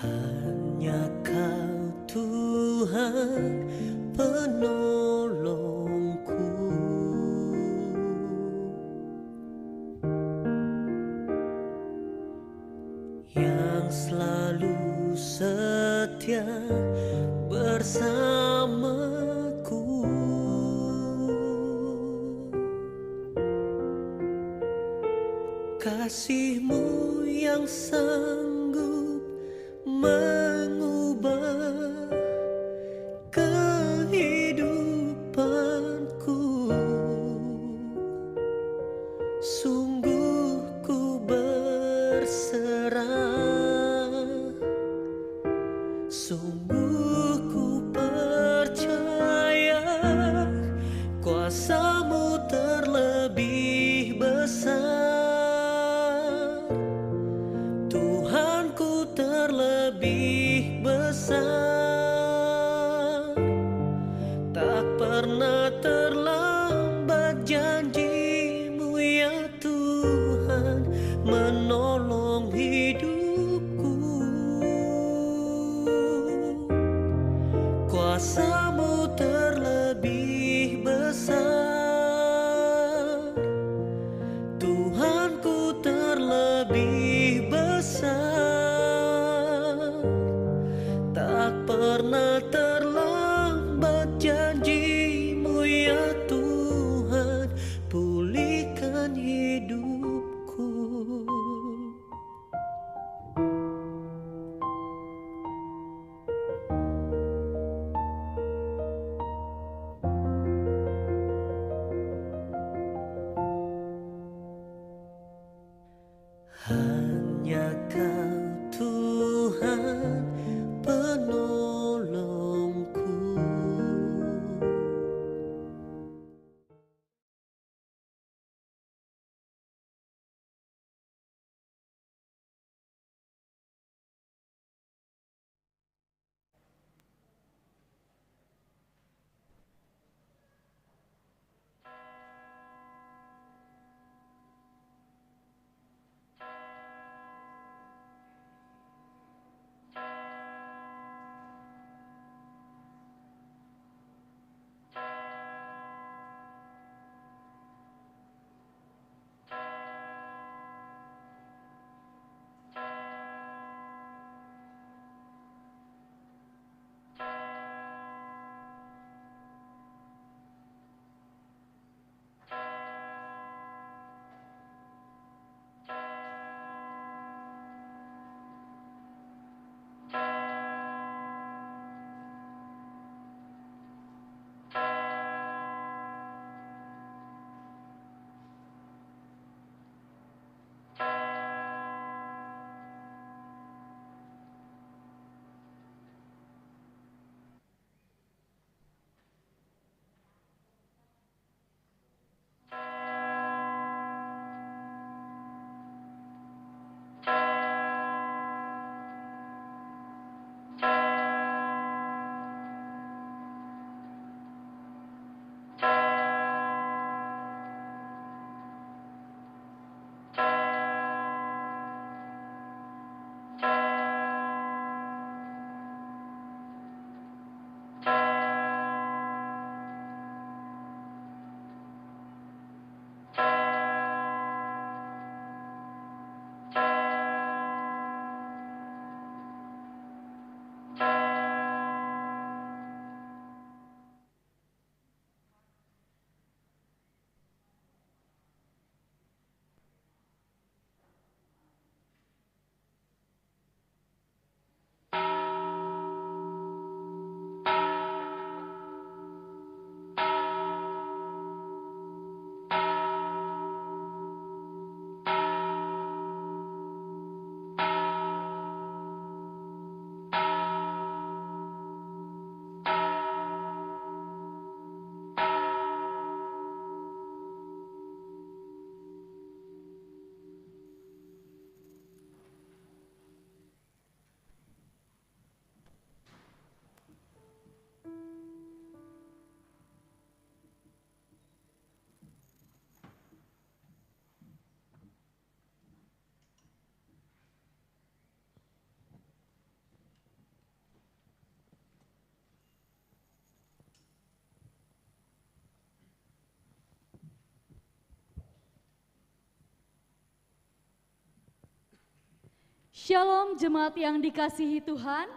Hanya Kau Tuhan penolongku, yang selalu setia bersamaku. Kasih-Mu yang sanggup mengubah kehidupanku. Sungguh ku berserah, sungguh ku percaya kuasa-Mu terlebih besar. Tuhanku terlebih besar. Tak pernah terlambat janji-Mu ya Tuhan menolong hidupku. Kuasa-Mu terlebih besar. Tuhanku terlebih besar. Tak pernah Shalom jemaat yang dikasihi Tuhan.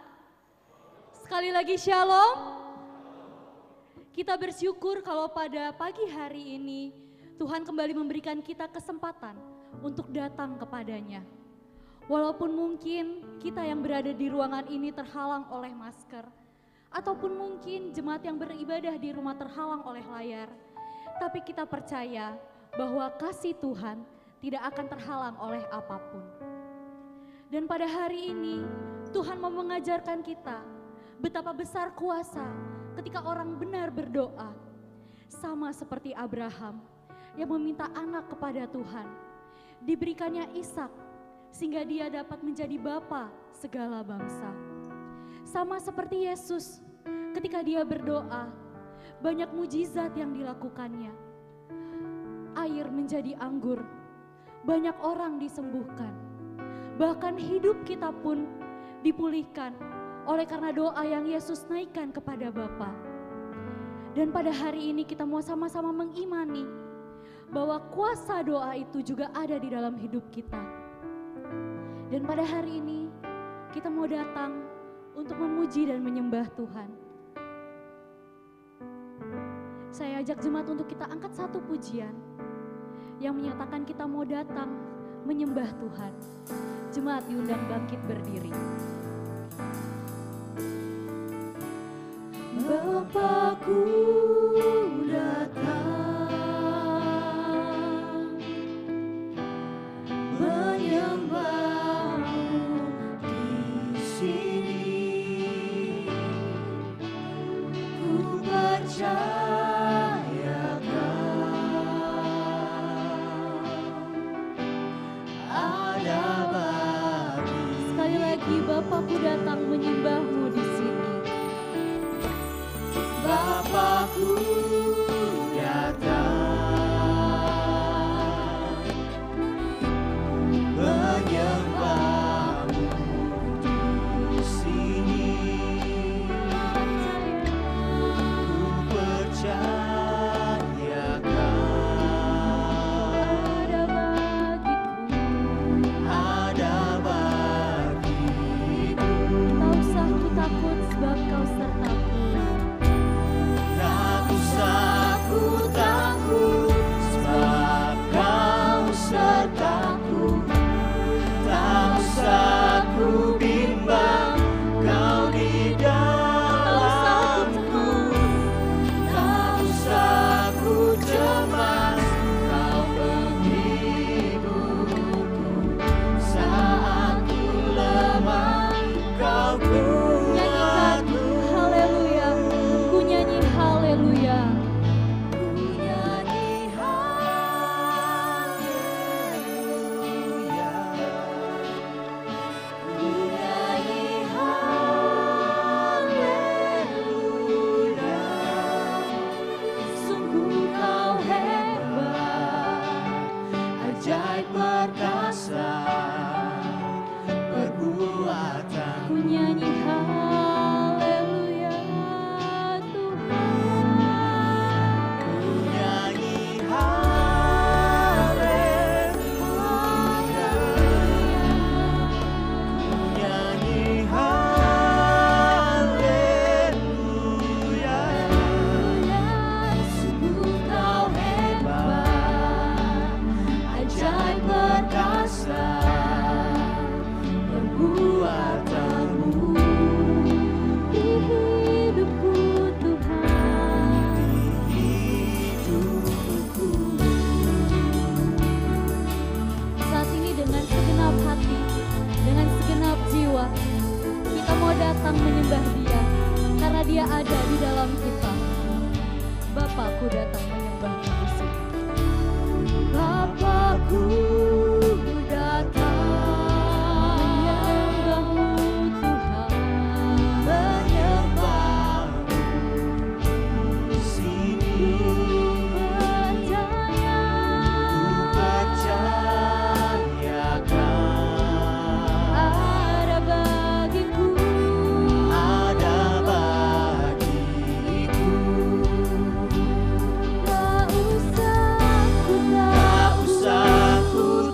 Sekali lagi shalom. Kita bersyukur kalau pada pagi hari ini Tuhan kembali memberikan kita kesempatan untuk datang kepadanya. Walaupun mungkin kita yang berada di ruangan ini terhalang oleh masker, ataupun mungkin jemaat yang beribadah di rumah terhalang oleh layar, tapi kita percaya bahwa kasih Tuhan tidak akan terhalang oleh apapun. Dan pada hari ini Tuhan mau mengajarkan kita betapa besar kuasa ketika orang benar berdoa. Sama seperti Abraham yang meminta anak kepada Tuhan. Diberikannya Ishak sehingga dia dapat menjadi bapa segala bangsa. Sama seperti Yesus ketika dia berdoa, banyak mujizat yang dilakukannya. Air menjadi anggur, banyak orang disembuhkan. Bahkan hidup kita pun dipulihkan oleh karena doa yang Yesus naikkan kepada Bapa. Dan pada hari ini kita mau sama-sama mengimani bahwa kuasa doa itu juga ada di dalam hidup kita. Dan pada hari ini kita mau datang untuk memuji dan menyembah Tuhan. Saya ajak jemaat untuk kita angkat satu pujian yang menyatakan kita mau datang menyembah Tuhan. Jemaat diundang bangkit berdiri. Bapakku datang menyembahmu di sini. Ku percaya ada bagi. Sekali lagi Bapakku datang menyembahmu di sini. Bapakku datang menyembahmu di sini. Ku percaya ada bagiku. Tak usah ku takut sebab kau sertaku. Tak usah ku takut sebab kau sertaku. Tak usah ku bimbang, kau di dalamku. Tak usah ku cemas, kau penghiburku. Saat ku lemah, kau Nyanyikan kuatku. haleluya. Ku nyanyi haleluya. Ku nyanyi haleluya. Ku nyanyi haleluya. Sungguh kau hebat, ajaib perkasa perbuatan. Ku nyanyi haleluya Tuhan. Ku nyanyi haleluya. Ku nyanyi haleluya. Sungguh kau hebat, ajaib perkasa perbuatanmu. Di hidupku Tuhan. Hidupku. Saat ini dengan segenap hati, dengan segenap jiwa, kita mau datang menyembah Dia karena Dia ada di dalam kita. Bapakku datang menyembahmu di sini. Bapakku datang Menyembahmu Tuhan. menyembahmu di sini. Percaya Ku percayakan ada bagiku. ada bagiku. Tak usah ku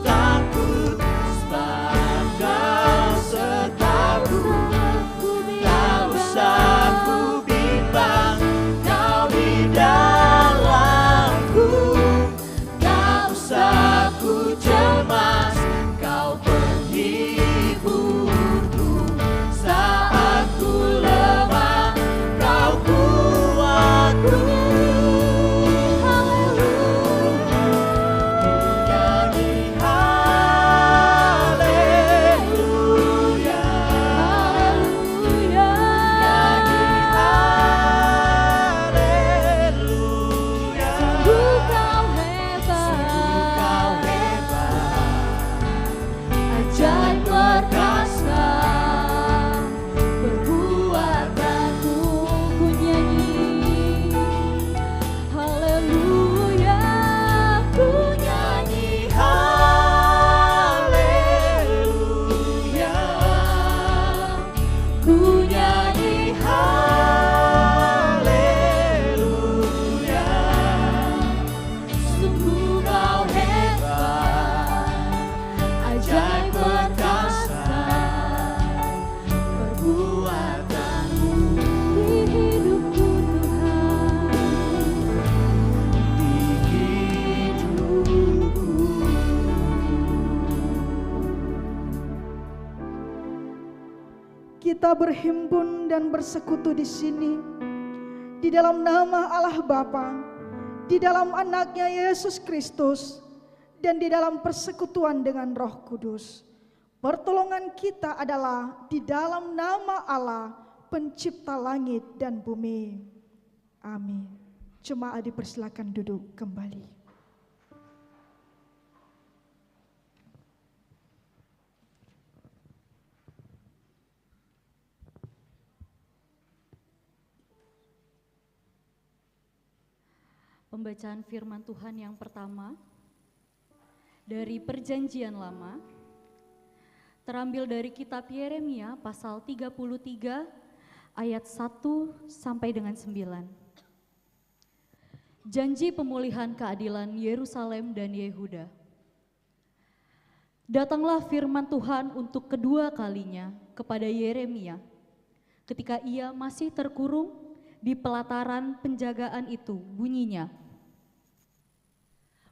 kita berhimpun dan bersekutu di sini. Di dalam nama Allah Bapa, di dalam anaknya Yesus Kristus, dan di dalam persekutuan dengan Roh Kudus. Pertolongan kita adalah di dalam nama Allah, pencipta langit dan bumi. Amin. Jemaat dipersilakan duduk kembali. Pembacaan firman Tuhan yang pertama dari Perjanjian Lama terambil dari kitab Yeremia pasal 33 ayat 1 sampai dengan 9. Janji pemulihan keadilan Yerusalem dan Yehuda. Datanglah firman Tuhan untuk kedua kalinya kepada Yeremia ketika ia masih terkurung di pelataran penjagaan itu, bunyinya,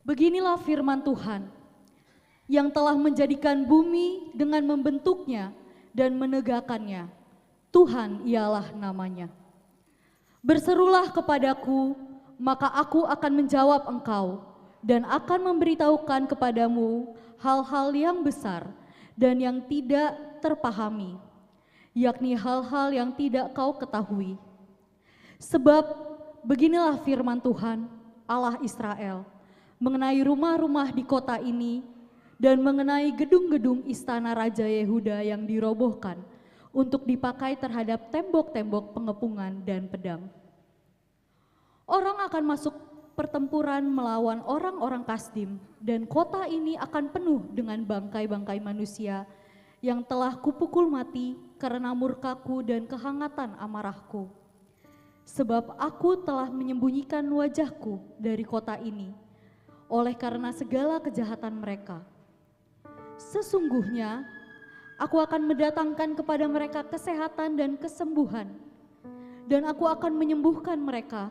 beginilah firman Tuhan yang telah menjadikan bumi dengan membentuknya dan menegakkannya. Tuhan ialah namanya. Berserulah kepadaku, maka aku akan menjawab engkau dan akan memberitahukan kepadamu hal-hal yang besar dan yang tidak terpahami, yakni hal-hal yang tidak kau ketahui. Sebab beginilah firman Tuhan, Allah Israel, mengenai rumah-rumah di kota ini dan mengenai gedung-gedung istana Raja Yehuda yang dirobohkan untuk dipakai terhadap tembok-tembok pengepungan dan pedang. Orang akan masuk pertempuran melawan orang-orang Kasdim dan kota ini akan penuh dengan bangkai-bangkai manusia yang telah kupukul mati karena murkaku dan kehangatan amarahku. Sebab aku telah menyembunyikan wajahku dari kota ini oleh karena segala kejahatan mereka. Sesungguhnya aku akan mendatangkan kepada mereka kesehatan dan kesembuhan, dan aku akan menyembuhkan mereka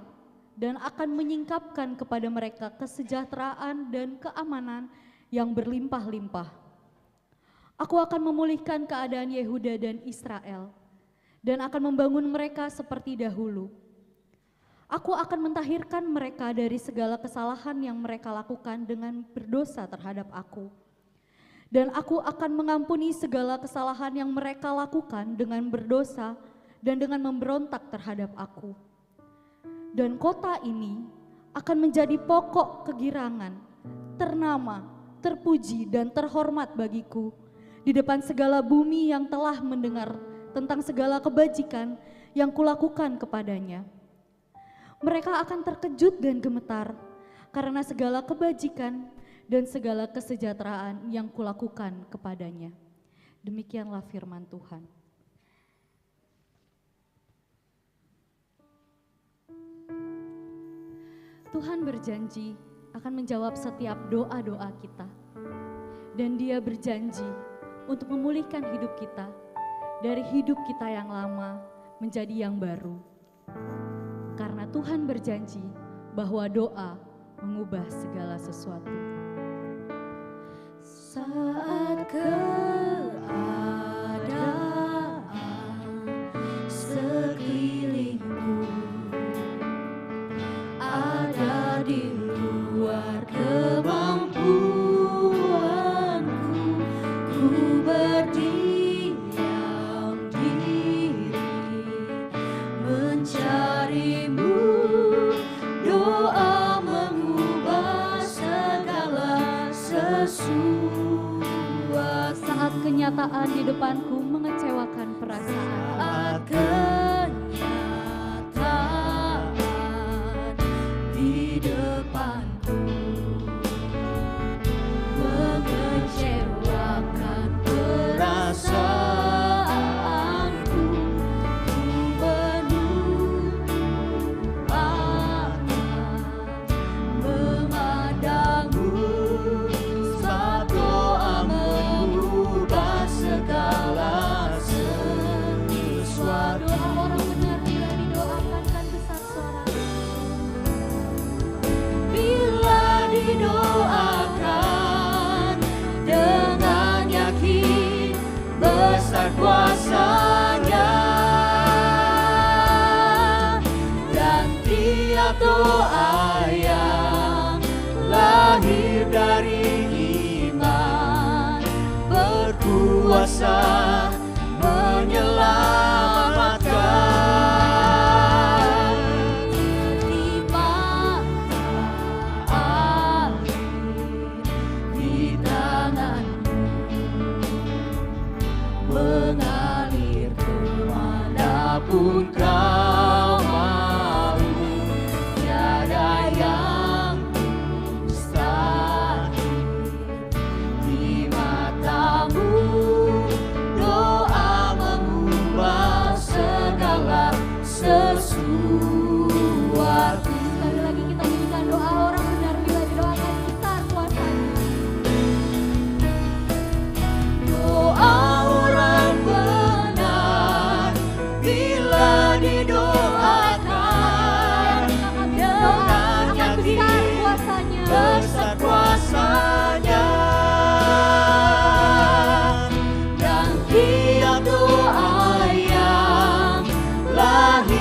dan akan menyingkapkan kepada mereka kesejahteraan dan keamanan yang berlimpah-limpah. Aku akan memulihkan keadaan Yehuda dan Israel dan akan membangun mereka seperti dahulu. Aku akan mentahirkan mereka dari segala kesalahan yang mereka lakukan dengan berdosa terhadap aku. Dan aku akan mengampuni segala kesalahan yang mereka lakukan dengan berdosa dan dengan memberontak terhadap aku. Dan kota ini akan menjadi pokok kegirangan, ternama, terpuji dan terhormat bagiku di depan segala bumi yang telah mendengar tentang segala kebajikan yang kulakukan kepadanya. Mereka akan terkejut dan gemetar karena segala kebajikan dan segala kesejahteraan yang kulakukan kepadanya. Demikianlah firman Tuhan. Tuhan berjanji akan menjawab setiap doa-doa kita. Dan Dia berjanji untuk memulihkan hidup kita dari hidup kita yang lama menjadi yang baru. Karena Tuhan berjanji bahwa doa mengubah segala sesuatu. Saat keadaan sekelilingku ada di luar kemampuanku, ku berdiam diri mencarimu. Doa mengubah segala sesuatu. Saat kenyataan di depanku mengecewakan perasaan. Saat kenyataan di depanku mengecewakan perasaanku, ku menutup mata memandangmu. Sebab doa mengubah segala sesuatu.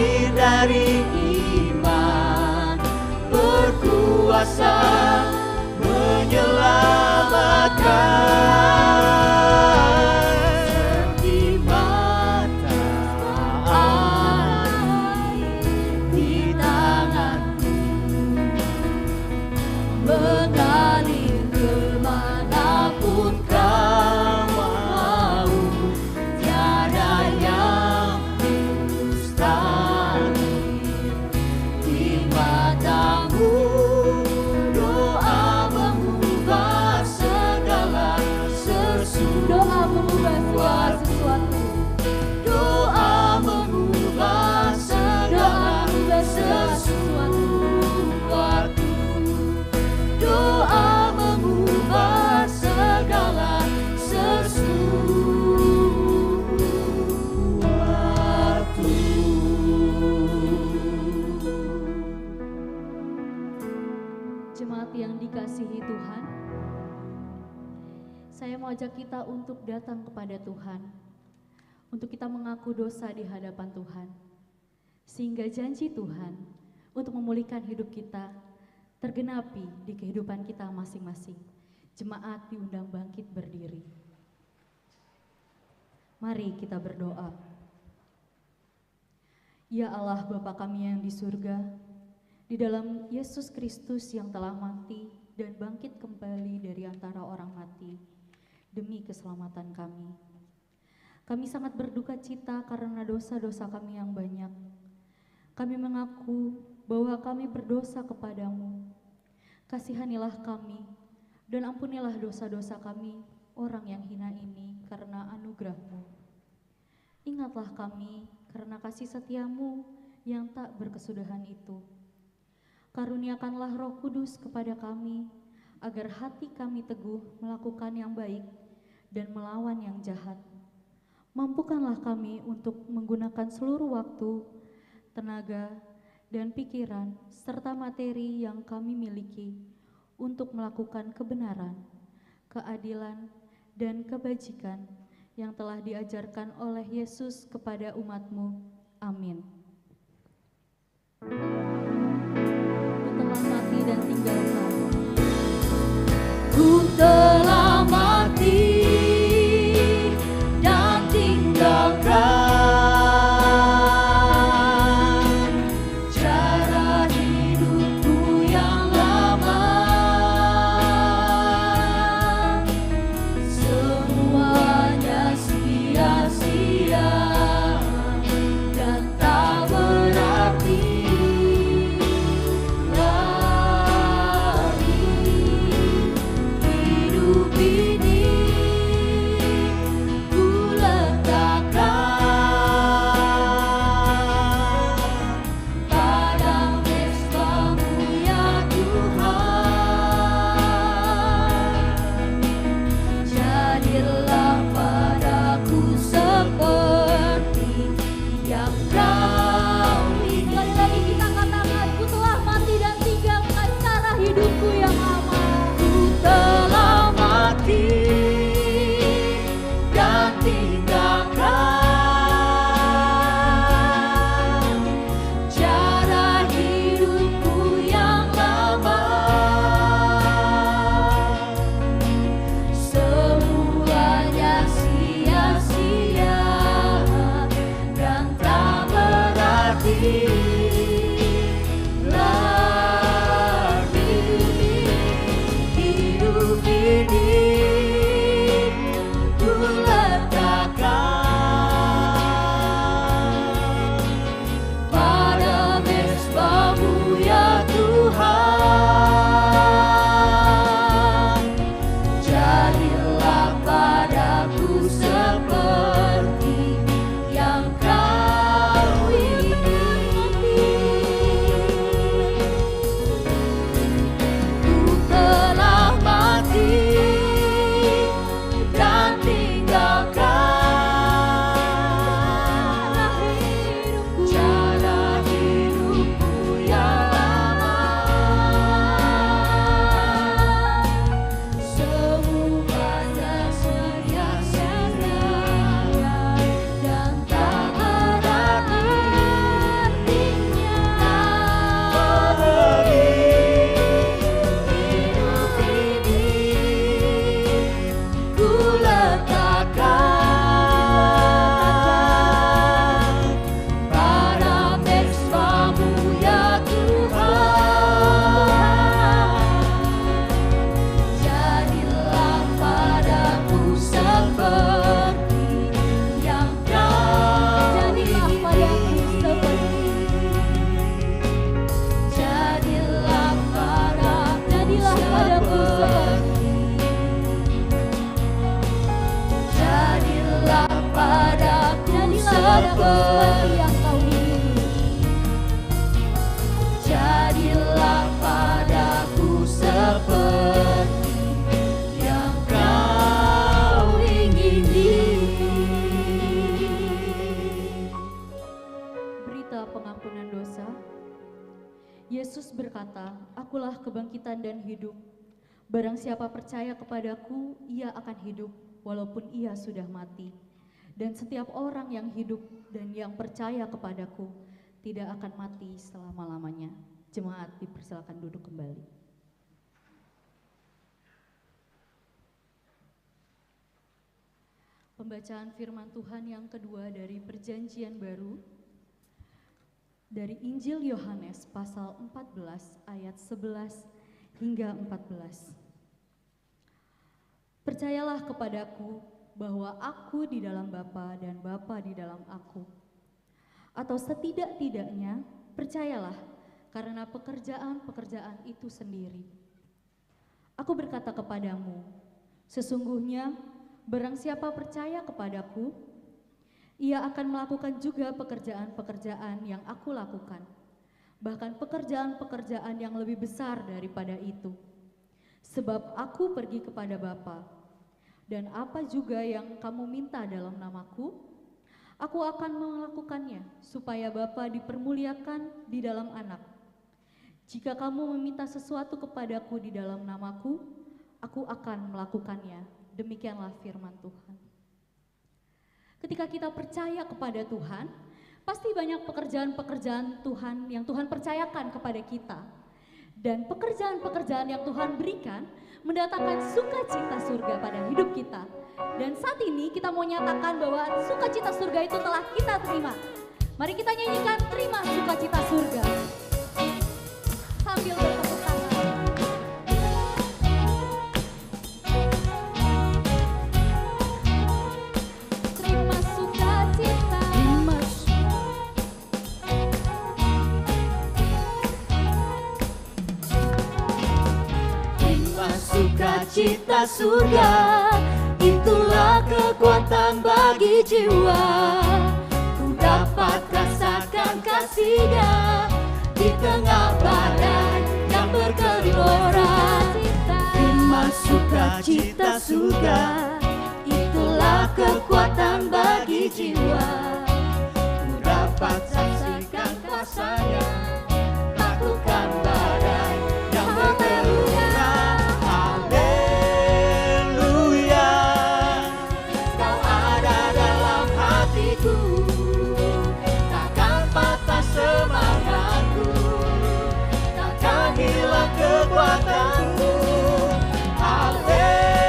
lahir dari iman, berkuasa menyelamatkan. Seperti mata air di tanganku, mengalir kemanapun kau mau, tiada yang mustahil di matamu. Doa mengubah segala sesuatu. Doa mengubah segala sesuatu. Doa mengubah segala sesuatu. Doa mengubah segala sesuatu. Jemaat yang dikasihi Tuhan, saya mau ajak kita untuk datang kepada Tuhan, untuk kita mengaku dosa di hadapan Tuhan, sehingga janji Tuhan untuk memulihkan hidup kita tergenapi di kehidupan kita masing-masing. Jemaat diundang bangkit berdiri. Mari kita berdoa. Ya Allah Bapa kami yang di surga, di dalam Yesus Kristus yang telah mati dan bangkit kembali dari antara orang mati demi keselamatan kami. Kami sangat berduka cita karena dosa-dosa kami yang banyak. Kami mengaku bahwa kami berdosa kepadamu. Kasihanilah kami dan ampunilah dosa-dosa kami, orang yang hina ini, karena anugerah-Mu. Ingatlah kami karena kasih setia-Mu yang tak berkesudahan itu. Karuniakanlah Roh Kudus kepada kami, agar hati kami teguh melakukan yang baik dan melawan yang jahat. Mampukanlah kami untuk menggunakan seluruh waktu, tenaga, dan pikiran, serta materi yang kami miliki untuk melakukan kebenaran, keadilan, dan kebajikan yang telah diajarkan oleh Yesus kepada umat-Mu. Amin. Ku telah mati dan tinggalkan. Ku telah mati dan tinggalkan cara hidupku yang lama. Semuanya sia-sia dan tak berarti lagi. Hidup ini ku letakkan pada pesta-Mu ya Tuhan. Jadilah padaku seperti kepadaku seperti yang kau ingini. Jadilah padaku seperti yang kau ingini. Berita pengampunan dosa. Yesus berkata, "Akulah kebangkitan dan hidup. Barang siapa percaya kepadaku, ia akan hidup walaupun ia sudah mati. Dan setiap orang yang hidup dan yang percaya kepadaku tidak akan mati selama-lamanya." Jemaat dipersilakan duduk kembali. Pembacaan firman Tuhan yang kedua dari Perjanjian Baru, dari Injil Yohanes pasal 14 ayat 11 hingga 14. Percayalah kepadaku bahwa aku di dalam Bapa dan Bapa di dalam aku. Atau setidak-tidaknya percayalah karena pekerjaan-pekerjaan itu sendiri. Aku berkata kepadamu, sesungguhnya barang siapa percaya kepadaku, ia akan melakukan juga pekerjaan-pekerjaan yang aku lakukan, bahkan pekerjaan-pekerjaan yang lebih besar daripada itu. Sebab aku pergi kepada Bapa, dan apa juga yang kamu minta dalam namaku, aku akan melakukannya, supaya Bapa dipermuliakan di dalam Anak. Jika kamu meminta sesuatu kepadaku di dalam namaku, aku akan melakukannya. Demikianlah firman Tuhan. Ketika kita percaya kepada Tuhan, pasti banyak pekerjaan-pekerjaan Tuhan yang Tuhan percayakan kepada kita. Dan pekerjaan-pekerjaan yang Tuhan berikan mendatangkan sukacita surga pada hidup kita. Dan saat ini kita mau nyatakan bahwa sukacita surga itu telah kita terima. Mari kita nyanyikan terima sukacita surga. Sambil bertepuk tangan. Terima sukacita. Terima sukacita surga, itulah kekuatan bagi jiwa. Ku dapat rasakan kasih-Nya di tengah badai yang bergelora. Terima sukacita surga, itulah kekuatan bagi jiwa. Ku dapat saksikan kuasa-Nya, taklukkan badai yang bergelora. Haleluya, Kau ada dalam hatiku, takkan patah semangatku, takkan hilang kekuatanku. Haleluya,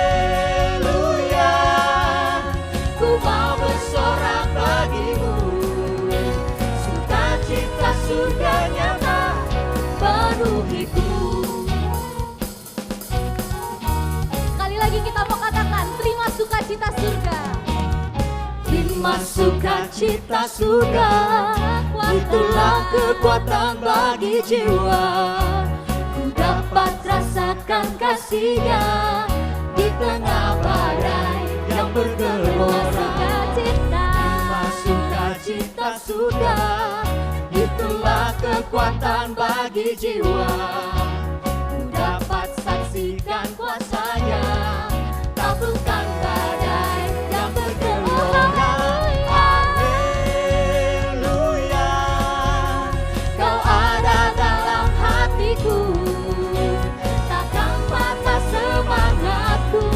ku mau bersorak bagimu, sukacita surga nyata penuhiku. Sekali lagi kita mau katakan terima sukacita surga. Terima sukacita surga, itulah kekuatan bagi jiwa. Ku dapat rasakan kasih-Nya di tengah badai yang bergelora. Terima sukacita surga, itulah kekuatan bagi jiwa. Ku dapat saksikan kuasa-Nya, taklukkan badai yang bergelora. Haleluya, Kau ada dalam hatiku, takkan patah semangatku,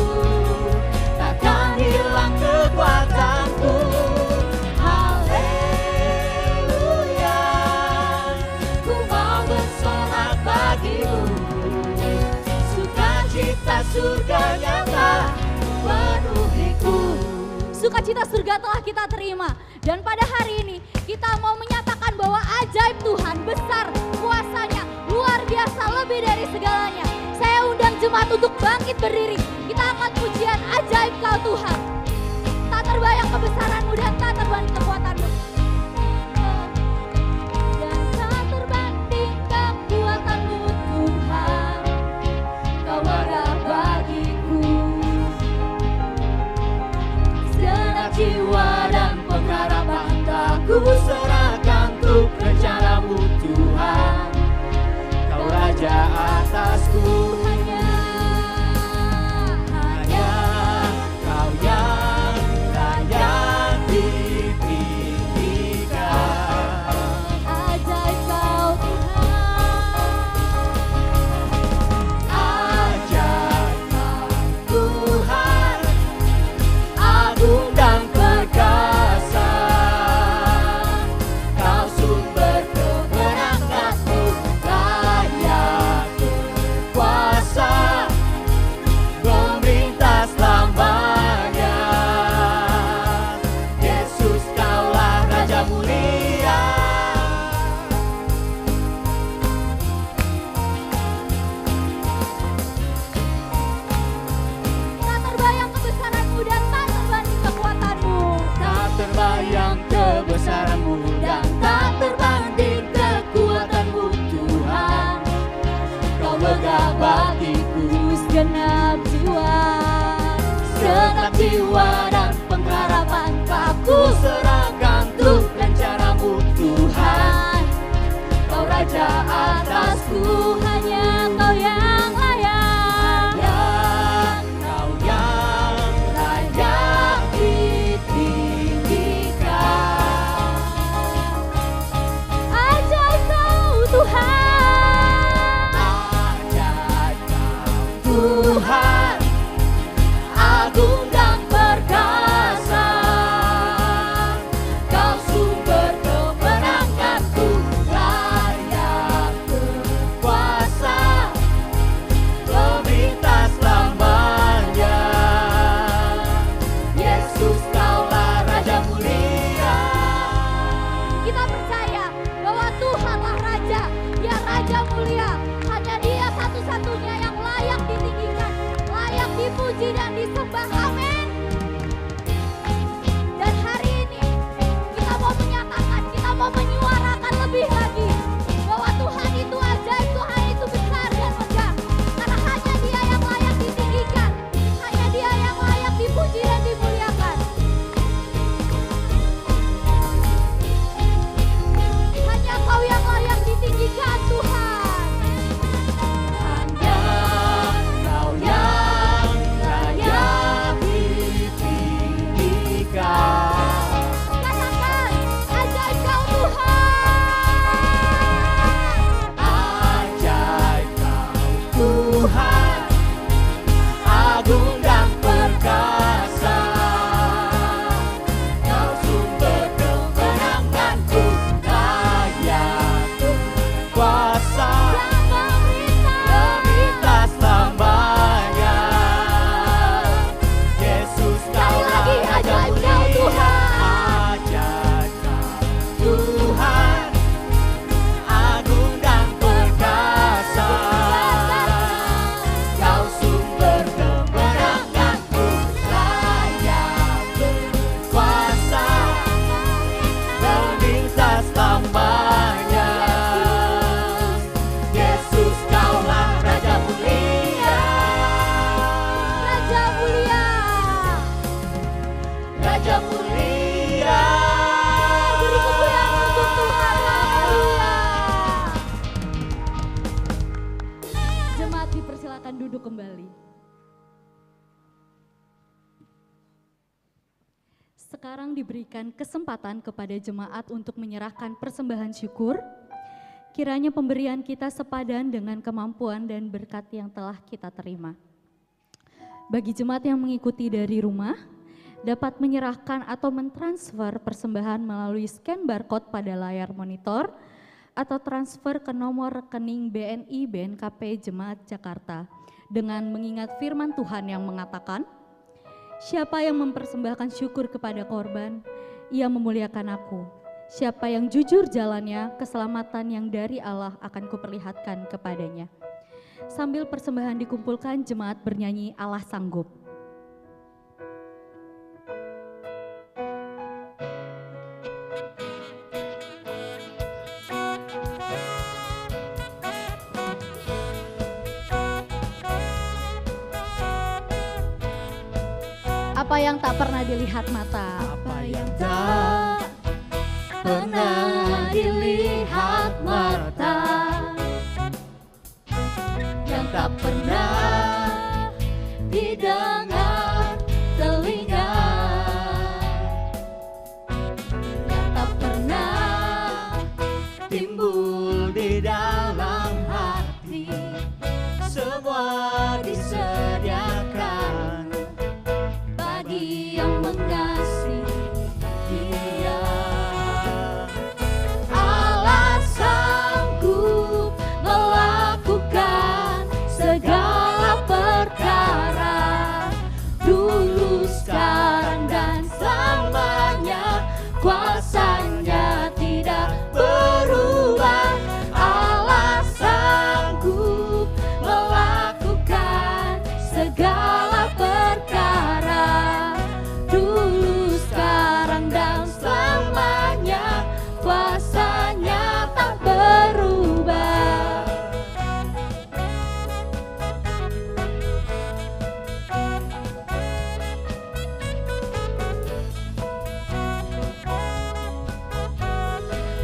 takkan hilang kekuatanku. Haleluya, ku mau bersorak bagimu, sukacita surga nyata penuhiku. Sukacita surga telah kita terima. Dan pada hari ini kita mau menyatakan bahwa ajaib Tuhan besar, kuasa-Nya luar biasa, lebih dari segalanya. Saya undang jemaat untuk bangkit berdiri. Kita akan pujian ajaib Kau Tuhan. Tak terbayang kebesaran-Mu dan tak terbanding kekuatan-Mu. Dan tak terbanding kekuatan-Mu Tuhan. Kau ada bagiku. Segenap jiwa dan pengharapan Kau sekarang diberikan kesempatan kepada jemaat untuk menyerahkan persembahan syukur. Kiranya pemberian kita sepadan dengan kemampuan dan berkat yang telah kita terima. Bagi jemaat yang mengikuti dari rumah, dapat menyerahkan atau mentransfer persembahan melalui scan barcode pada layar monitor atau transfer ke nomor rekening BNI BNKP Jemaat Jakarta dengan mengingat firman Tuhan yang mengatakan, siapa yang mempersembahkan syukur kepada korban, ia memuliakan aku. Siapa yang jujur jalannya, keselamatan yang dari Allah akan kuperlihatkan kepadanya. Sambil persembahan dikumpulkan, jemaat bernyanyi Allah Sanggup. Apa yang tak pernah dilihat mata, Apa yang tak pernah dilihat mata, yang tak pernah didengar telinga, yang tak pernah timbul di dalam hati, semua disediakan bagi yang mengasihi Dia. Allah sanggup melakukan segala perkara, dulu, sekarang, dan selamanya. Kuasanya tidak berubah. Allah sanggup melakukan segala perkara, dulu, sekarang, dan selamanya. Kuasanya tak berubah.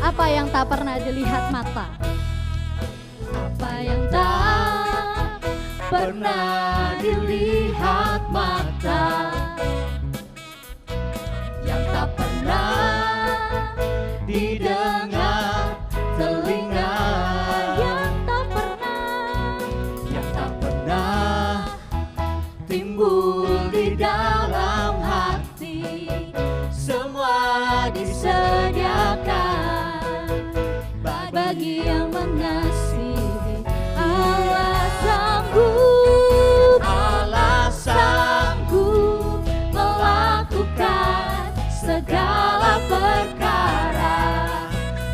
apa yang tak pernah dilihat mata. Apa yang tak pernah dilihat mata, yang tak pernah didengar telinga, Yang tak pernah timbul di dalam hati, semua disediakan bagi yang mengasihi. Allah sanggup, Allah sanggup melakukan segala perkara,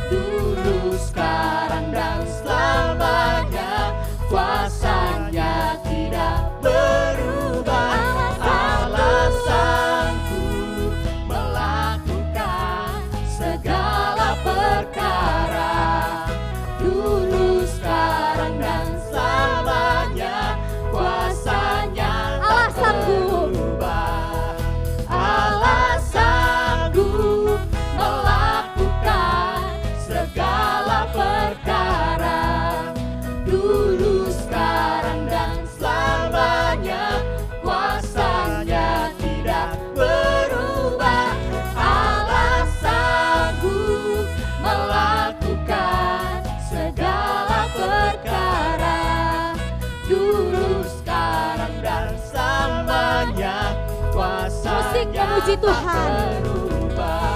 dulu, sekarang, dan selamanya. Kuasanya tidak berubah. Allah sanggup melakukan segala perkara, dulu, sekarang, dan selamanya. Kuasanya Allah tak sanggup. berubah. Allah sanggup melakukan segala perkara, dulu, sekarang, dan selamanya. Kuasanya tidak berubah. Allah sanggup melakukan segala perkara, dulu, sekarang, dan selamanya. Musik Kuasanya memuji tak Tuhan. berubah.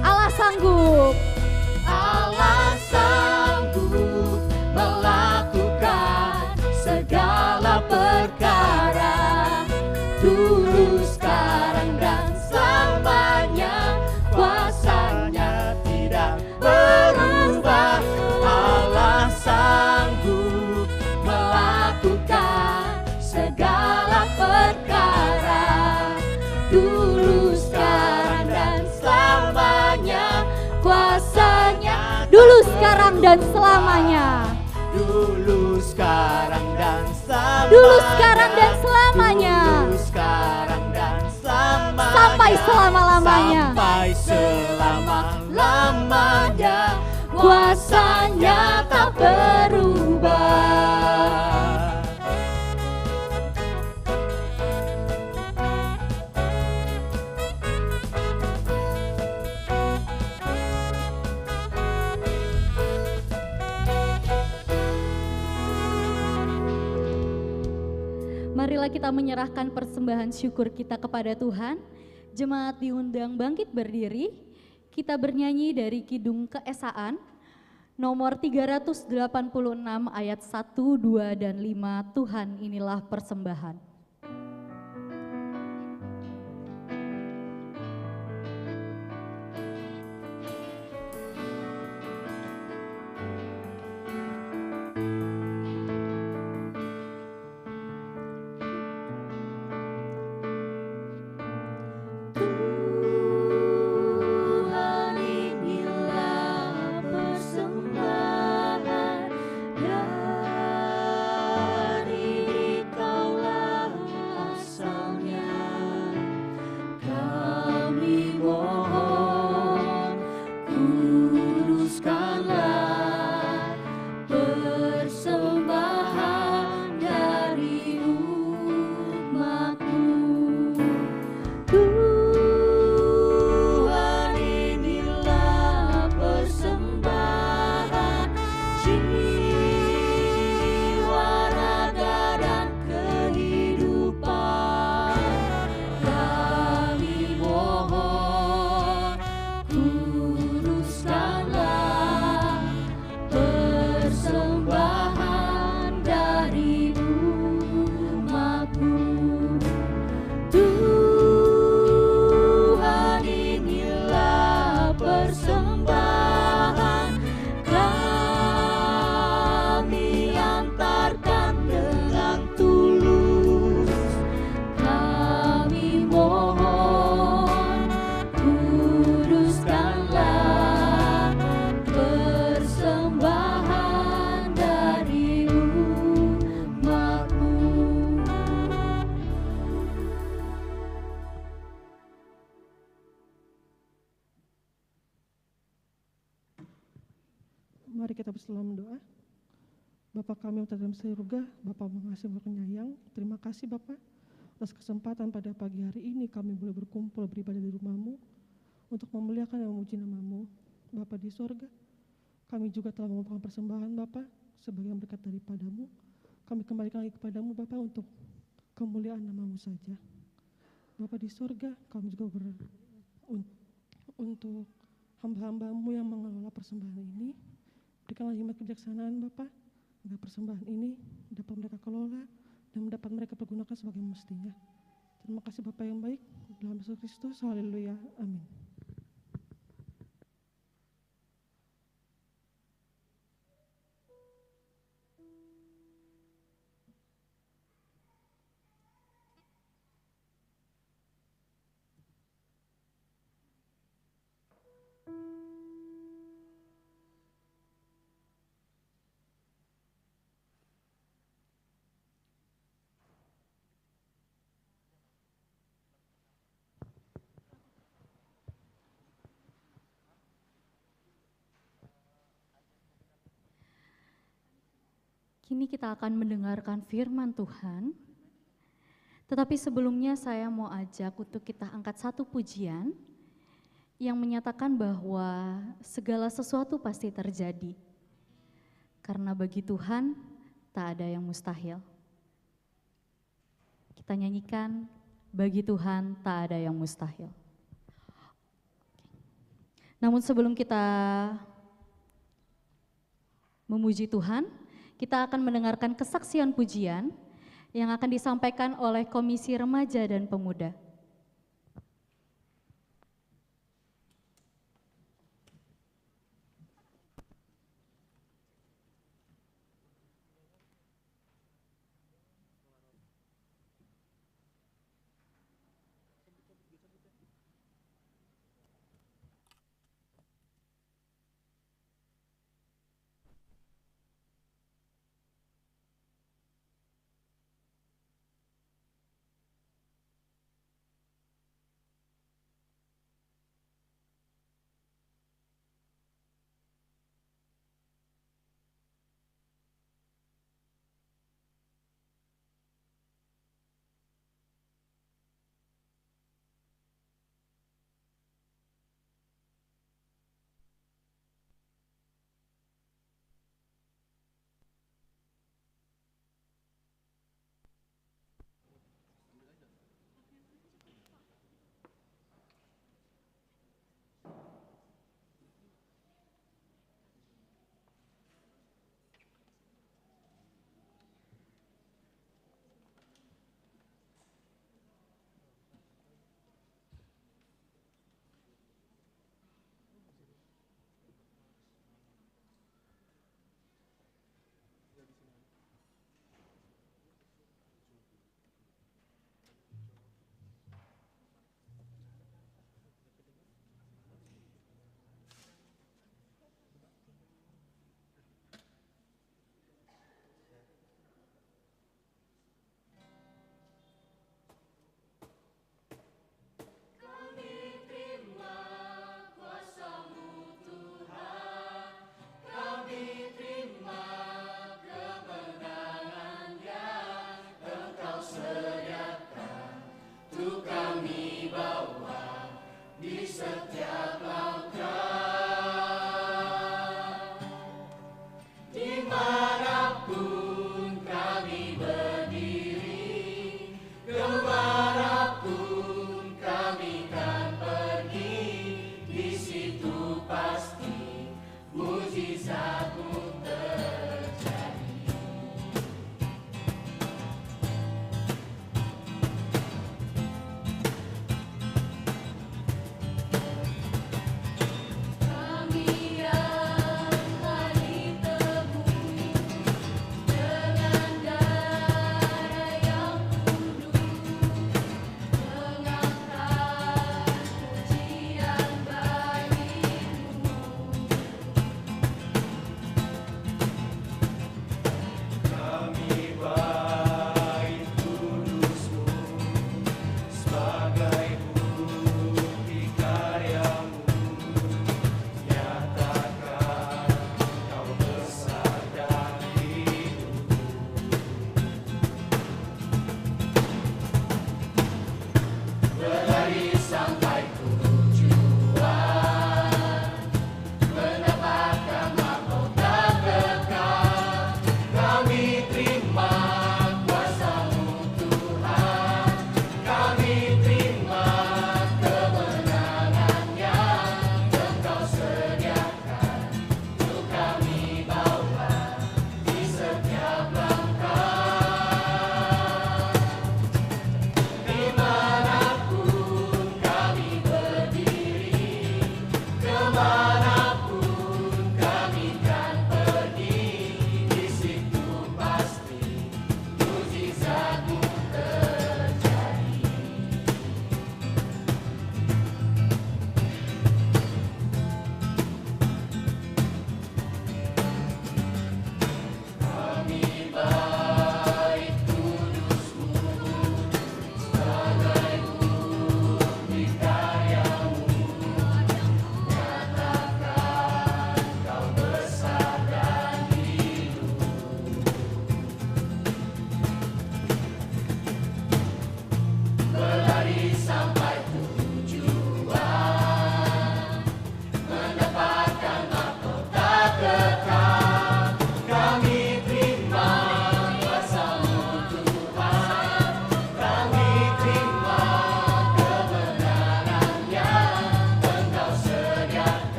Allah sanggup. Allah sanggup melakukan segala perkara, dulu, sekarang, dan selamanya. Kuasanya tidak berubah. Allah sanggup melakukan segala perkara, dulu, sekarang, dan selamanya. Kuasanya Dulu, sekarang, dan selamanya. dulu, sekarang, dan selamanya. Dulu, sekarang, dan selamanya. Dulu, sekarang, dan selamanya. Sampai selama-lamanya. Sampai selama-lamanya. selamanya, kuasanya tak berubah. Marilah kita menyerahkan persembahan syukur kita kepada Tuhan. Jemaat diundang bangkit berdiri. Kita bernyanyi dari Kidung Keesaan nomor 386 ayat 1, 2, dan 5. Tuhan inilah persembahan. Mari kita bersama doa. Bapa kami yang ada dalam surga, Bapa mengasihi dan penyayang, terima kasih Bapa atas kesempatan pada pagi hari ini kami boleh berkumpul beribadah di rumah-Mu untuk memuliakan dan memuji nama-Mu. Bapa di surga, kami juga telah mengumpulkan persembahan Bapa sebagai berkat daripada-Mu. Kami kembalikan lagi kepada-Mu Bapa untuk kemuliaan nama-Mu saja. Bapa di surga, kami juga untuk hamba-hamba-Mu yang mengelola persembahan ini, berikanlah hikmat kebijaksanaan Bapa, agar persembahan ini dapat mereka kelola dan dapat mereka pergunakan sebagai mestinya. Terima kasih Bapa yang baik, dalam Yesus Kristus, haleluya, amin. Kini kita akan mendengarkan firman Tuhan. Tetapi sebelumnya saya mau ajak untuk kita angkat satu pujian yang menyatakan bahwa segala sesuatu pasti terjadi. Karena bagi Tuhan tak ada yang mustahil. Kita nyanyikan, bagi Tuhan tak ada yang mustahil. Namun sebelum kita memuji Tuhan, kita akan mendengarkan kesaksian pujian yang akan disampaikan oleh Komisi Remaja dan Pemuda.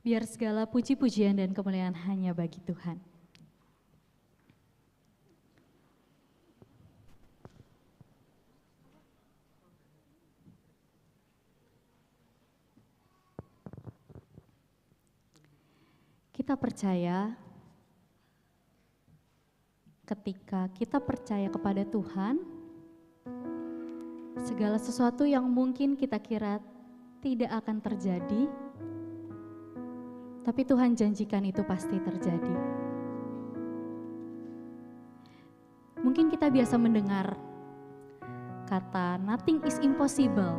Biar segala puji-pujian dan kemuliaan hanya bagi Tuhan. Kita percaya ketika kita percaya kepada Tuhan, segala sesuatu yang mungkin kita kira tidak akan terjadi, tapi Tuhan janjikan itu pasti terjadi. Mungkin kita biasa mendengar kata nothing is impossible.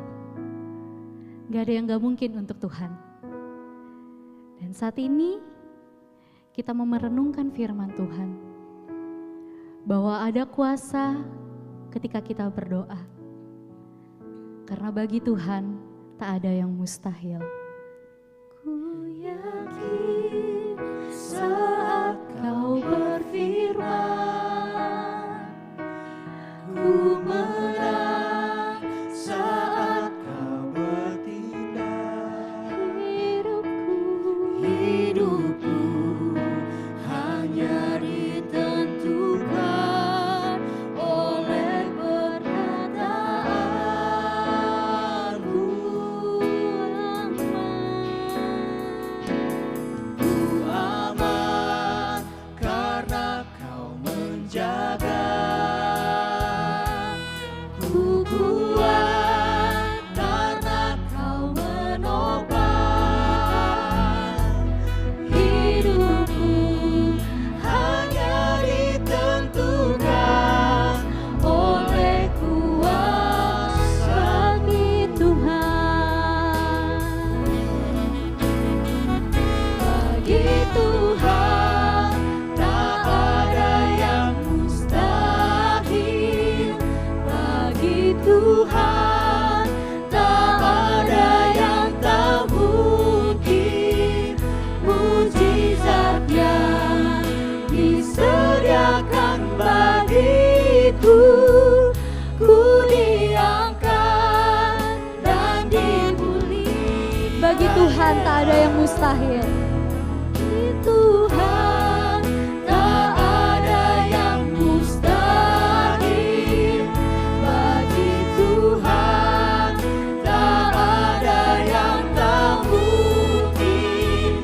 Gak ada yang gak mungkin untuk Tuhan. Dan saat ini kita mau merenungkan firman Tuhan. Bahwa ada kuasa ketika kita berdoa. Karena bagi Tuhan tak ada yang mustahil. Saat kau berfirman, ku menang. Saat kau bertindak, hidupku bagiku, ku diangkat dan dipulihkan. Bagi Tuhan tak ada yang mustahil. Tuhan tak ada yang mustahil. Bagi Tuhan tak ada yang tak mungkin.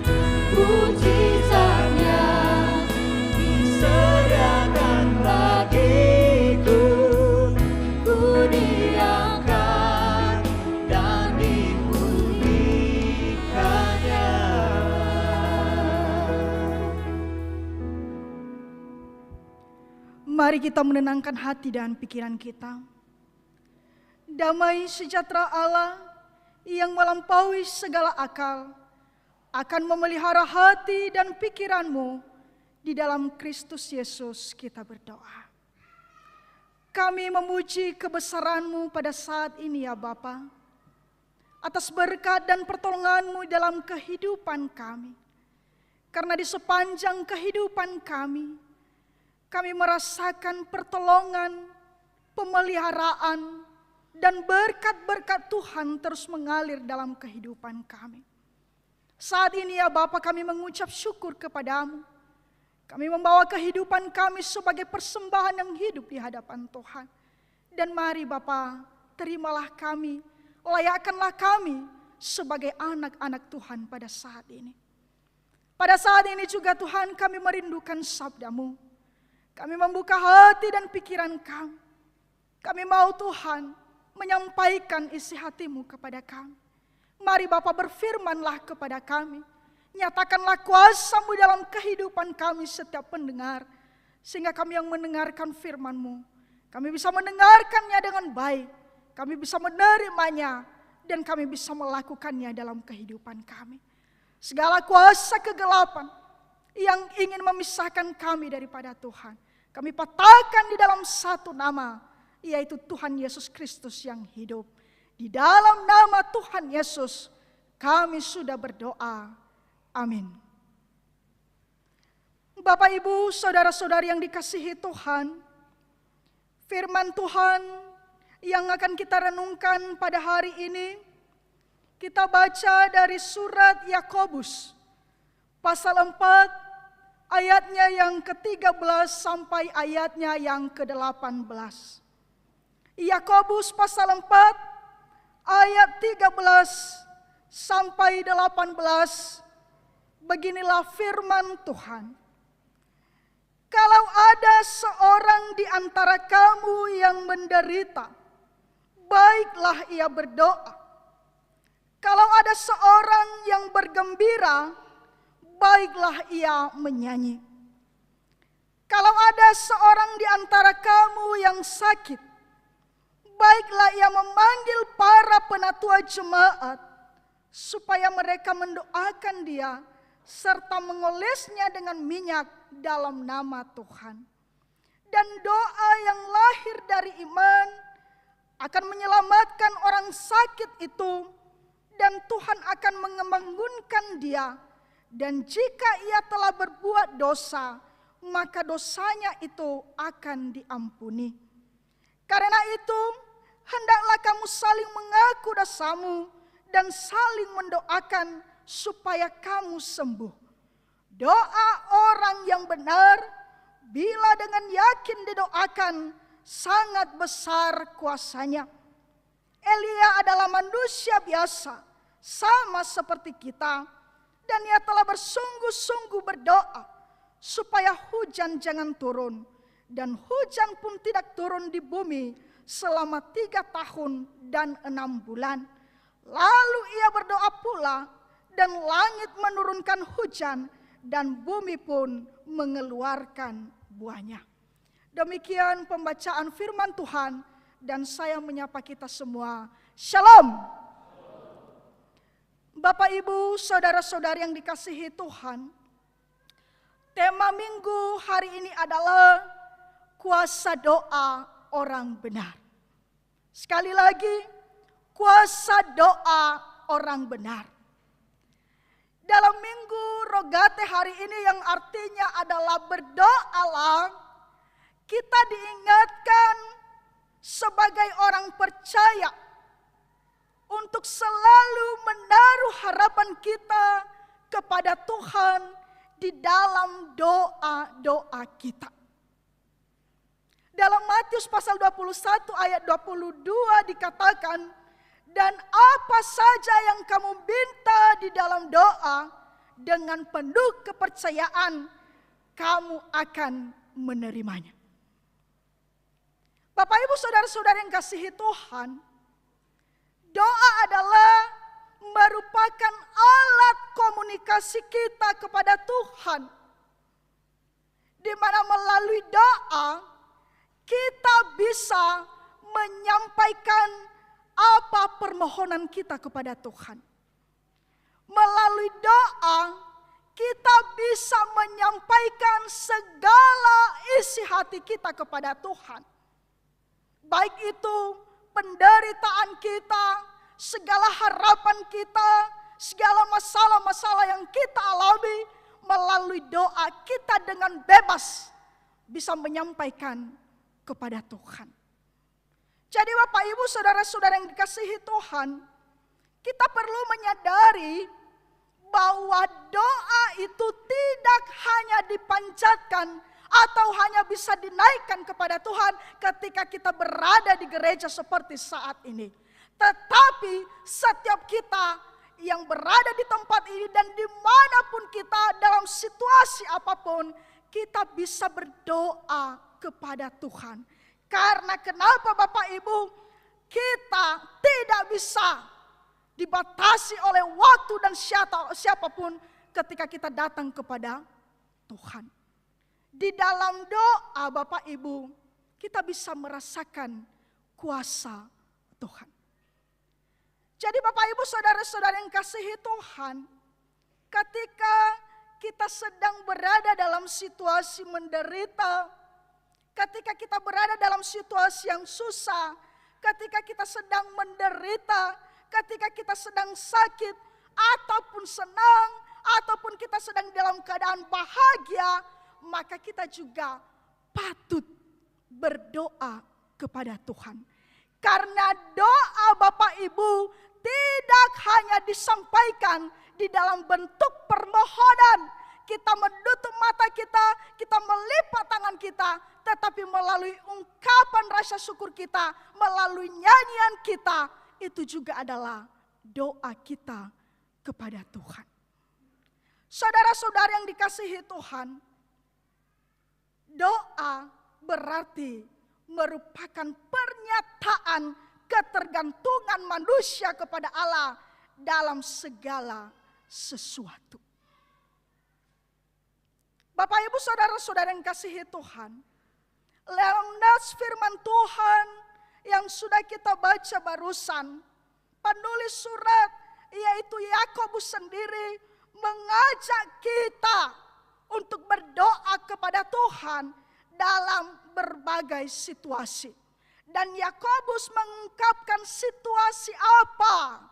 Mujizatnya disediakan bagiku, ku diangkat dan dipulihkannya. Mari kita menenangkan hati dan pikiran kita. Damai sejahtera Allah yang melampaui segala akal akan memelihara hati dan pikiranmu. Di dalam Kristus Yesus kita berdoa. Kami memuji kebesaran-Mu pada saat ini ya Bapa, atas berkat dan pertolongan-Mu dalam kehidupan kami. Karena di sepanjang kehidupan kami merasakan pertolongan, pemeliharaan, dan berkat-berkat Tuhan terus mengalir dalam kehidupan kami. Saat ini ya Bapa, kami mengucap syukur kepadamu. Kami membawa kehidupan kami sebagai persembahan yang hidup di hadapan Tuhan. Dan mari Bapa, terimalah kami, layakkanlah kami sebagai anak-anak Tuhan pada saat ini. Pada saat ini juga Tuhan, kami merindukan sabda-Mu. Kami membuka hati dan pikiran kami. Kami mau Tuhan menyampaikan isi hati-Mu kepada kami. Mari Bapa, berfirmanlah kepada kami. Nyatakanlah kuasa-Mu dalam kehidupan kami setiap pendengar. Sehingga kami yang mendengarkan firman-Mu, kami bisa mendengarkannya dengan baik. Kami bisa menerimanya dan kami bisa melakukannya dalam kehidupan kami. Segala kuasa kegelapan yang ingin memisahkan kami daripada Tuhan, kami patahkan di dalam satu nama, yaitu Tuhan Yesus Kristus yang hidup. Di dalam nama Tuhan Yesus kami sudah berdoa. Amin. Bapak, Ibu, saudara-saudari yang dikasihi Tuhan, firman Tuhan yang akan kita renungkan pada hari ini, kita baca dari surat Yakobus pasal 4 ayatnya yang ke-13 sampai ayatnya yang ke-18. Yakobus pasal 4 ayat 13 sampai 18, beginilah firman Tuhan. Kalau ada seorang di antara kamu yang menderita, baiklah ia berdoa. Kalau ada seorang yang bergembira, baiklah ia menyanyi. Kalau ada seorang di antara kamu yang sakit, baiklah ia memanggil para penatua jemaat, supaya mereka mendoakan dia, serta mengolesnya dengan minyak dalam nama Tuhan. Dan doa yang lahir dari iman akan menyelamatkan orang sakit itu, dan Tuhan akan membangunkan dia. Dan jika ia telah berbuat dosa, maka dosanya itu akan diampuni. Karena itu, hendaklah kamu saling mengaku dosamu dan saling mendoakan supaya kamu sembuh. Doa orang yang benar, bila dengan yakin didoakan, sangat besar kuasanya. Elia adalah manusia biasa, sama seperti kita, dan ia telah bersungguh-sungguh berdoa supaya hujan jangan turun, dan hujan pun tidak turun di bumi selama 3 tahun dan 6 bulan. Lalu ia berdoa pula, dan langit menurunkan hujan, dan bumi pun mengeluarkan buahnya. Demikian pembacaan firman Tuhan, dan saya menyapa kita semua. Shalom. Bapak, Ibu, saudara-saudari yang dikasihi Tuhan, tema minggu hari ini adalah kuasa doa orang benar. Sekali lagi, kuasa doa orang benar. Dalam minggu Rogate hari ini yang artinya adalah berdoalah, kita diingatkan sebagai orang percaya untuk selalu menaruh harapan kita kepada Tuhan di dalam doa-doa kita. Dalam Matius pasal 21 ayat 22 dikatakan, dan apa saja yang kamu minta di dalam doa, dengan penuh kepercayaan kamu akan menerimanya. Bapak Ibu saudara-saudara yang kasihi Tuhan, doa adalah merupakan alat komunikasi kita kepada Tuhan, di mana melalui doa kita bisa menyampaikan apa permohonan kita kepada Tuhan. Melalui doa kita bisa menyampaikan segala isi hati kita kepada Tuhan. Baik itu penderitaan kita, segala harapan kita, segala masalah-masalah yang kita alami, melalui doa kita dengan bebas bisa menyampaikan kepada Tuhan. Jadi Bapak Ibu saudara-saudara yang dikasihi Tuhan, kita perlu menyadari bahwa doa itu tidak hanya dipanjatkan atau hanya bisa dinaikkan kepada Tuhan ketika kita berada di gereja seperti saat ini. Tetapi setiap kita yang berada di tempat ini dan dimanapun kita dalam situasi apapun, kita bisa berdoa kepada Tuhan. Karena kenapa Bapak Ibu, kita tidak bisa dibatasi oleh waktu dan siapapun ketika kita datang kepada Tuhan. Di dalam doa Bapak Ibu, kita bisa merasakan kuasa Tuhan. Jadi Bapak Ibu saudara-saudara yang kasihi Tuhan, ketika kita sedang berada dalam situasi menderita, ketika kita berada dalam situasi yang susah, ketika kita sedang menderita, ketika kita sedang sakit, ataupun senang, ataupun kita sedang dalam keadaan bahagia, maka kita juga patut berdoa kepada Tuhan. Karena doa Bapak Ibu tidak hanya disampaikan di dalam bentuk permohonan, kita menutup mata kita, kita melipat tangan kita, tetapi melalui ungkapan rasa syukur kita, melalui nyanyian kita, itu juga adalah doa kita kepada Tuhan. Saudara-saudara yang dikasihi Tuhan, doa berarti merupakan pernyataan ketergantungan manusia kepada Allah dalam segala sesuatu. Bapak Ibu saudara-saudara yang kasihi Tuhan, lewat firman Tuhan yang sudah kita baca barusan, penulis surat yaitu Yakobus sendiri mengajak kita untuk berdoa kepada Tuhan dalam berbagai situasi. Dan Yakobus mengungkapkan situasi apa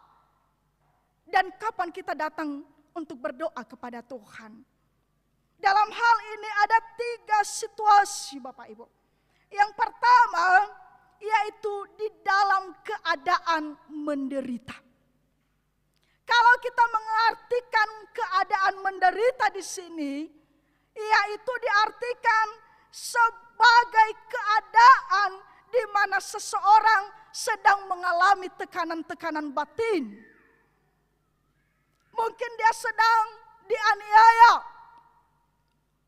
dan kapan kita datang untuk berdoa kepada Tuhan. Dalam hal ini ada 3 situasi Bapak Ibu. Yang pertama yaitu di dalam keadaan menderita. Kalau kita mengartikan keadaan menderita di sini, yaitu diartikan sebagai keadaan di mana seseorang sedang mengalami tekanan-tekanan batin. Mungkin dia sedang dianiaya.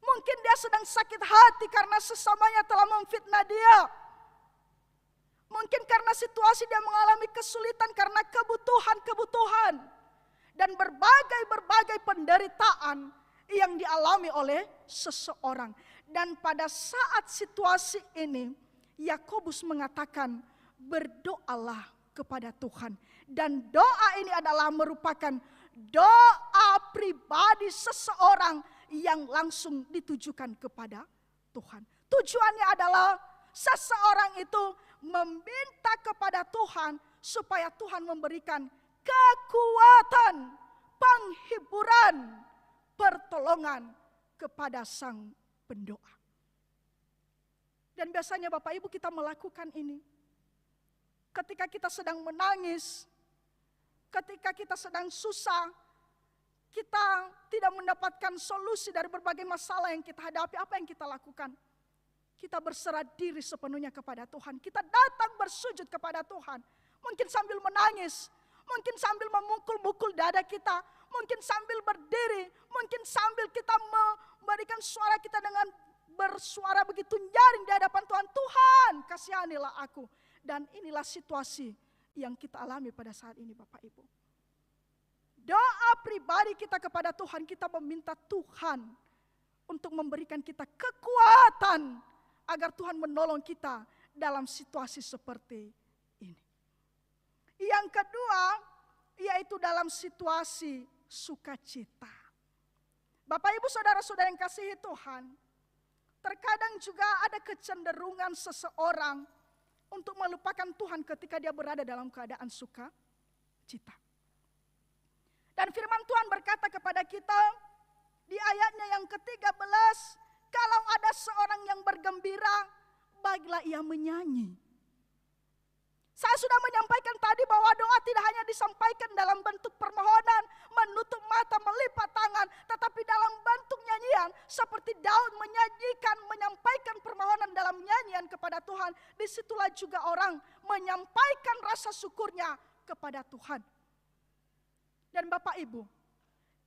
Mungkin dia sedang sakit hati karena sesamanya telah memfitnah dia. Mungkin karena situasi dia mengalami kesulitan karena kebutuhan-kebutuhan. Dan berbagai penderitaan yang dialami oleh seseorang. Dan pada saat situasi ini, Yakobus mengatakan berdoalah kepada Tuhan. Dan doa ini adalah merupakan doa pribadi seseorang yang langsung ditujukan kepada Tuhan. Tujuannya adalah seseorang itu meminta kepada Tuhan supaya Tuhan memberikan kekuatan, penghiburan, pertolongan kepada sang pendoa. Dan biasanya Bapak Ibu kita melakukan ini. Ketika kita sedang menangis, ketika kita sedang susah, kita tidak mendapatkan solusi dari berbagai masalah yang kita hadapi, apa yang kita lakukan? Kita berserah diri sepenuhnya kepada Tuhan. Kita datang bersujud kepada Tuhan. Mungkin sambil menangis, mungkin sambil memukul-mukul dada kita, mungkin sambil berdiri, mungkin sambil kita memberikan suara kita dengan bersuara begitu nyaring di hadapan Tuhan. Tuhan, kasihanilah aku. Dan inilah situasi yang kita alami pada saat ini Bapak Ibu. Doa pribadi kita kepada Tuhan, kita meminta Tuhan untuk memberikan kita kekuatan agar Tuhan menolong kita dalam situasi seperti ini. Yang kedua, yaitu dalam situasi sukacita. Bapak Ibu saudara-saudara yang kasihi Tuhan, terkadang juga ada kecenderungan seseorang untuk melupakan Tuhan ketika dia berada dalam keadaan sukacita. Dan firman Tuhan berkata kepada kita di ayatnya yang ke-13, kalau ada seorang yang bergembira, baiklah ia menyanyi. Saya sudah menyampaikan tadi bahwa doa tidak hanya disampaikan dalam bentuk permohonan, menutup mata, melipat tangan, tetapi dalam bentuk nyanyian seperti Daud menyampaikan permohonan dalam nyanyian kepada Tuhan. Disitulah juga orang menyampaikan rasa syukurnya kepada Tuhan. Dan Bapak Ibu,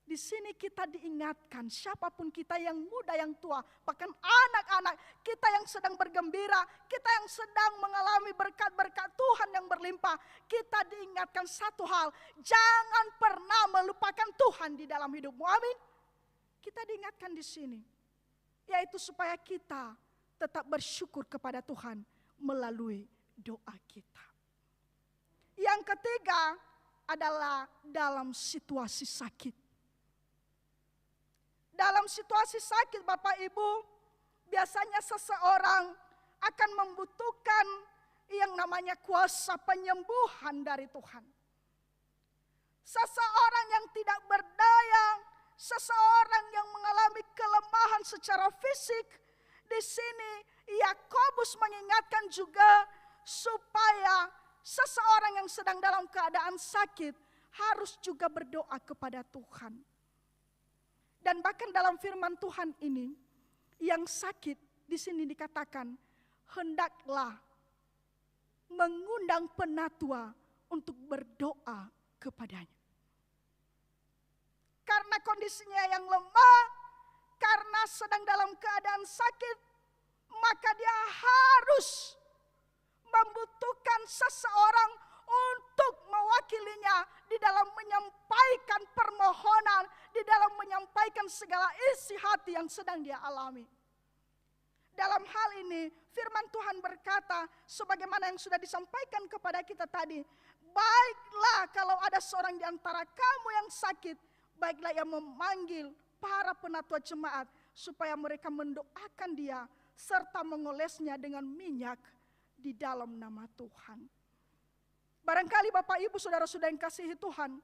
di sini kita diingatkan, siapapun kita yang muda, yang tua, bahkan anak-anak, kita yang sedang bergembira, kita yang sedang mengalami berkat-berkat Tuhan yang berlimpah, kita diingatkan satu hal, jangan pernah melupakan Tuhan di dalam hidupmu. Amin. Kita diingatkan di sini, yaitu supaya kita tetap bersyukur kepada Tuhan melalui doa kita. Yang ketiga adalah dalam situasi sakit. Dalam situasi sakit Bapak Ibu, biasanya seseorang akan membutuhkan yang namanya kuasa penyembuhan dari Tuhan. Seseorang yang tidak berdaya, seseorang yang mengalami kelemahan secara fisik, di sini Yakobus mengingatkan juga supaya seseorang yang sedang dalam keadaan sakit harus juga berdoa kepada Tuhan. Dan bahkan dalam firman Tuhan ini, yang sakit di sini dikatakan, hendaklah mengundang penatua untuk berdoa kepadanya. Karena kondisinya yang lemah, karena sedang dalam keadaan sakit, maka dia harus membutuhkan seseorang untuk mewakilinya di dalam menyampaikan permohonan, di dalam menyampaikan segala isi hati yang sedang dia alami. Dalam hal ini firman Tuhan berkata, sebagaimana yang sudah disampaikan kepada kita tadi, baiklah kalau ada seorang di antara kamu yang sakit, baiklah ia memanggil para penatua jemaat supaya mereka mendoakan dia serta mengolesnya dengan minyak di dalam nama Tuhan. Barangkali Bapak Ibu saudara-saudara yang kasihi Tuhan,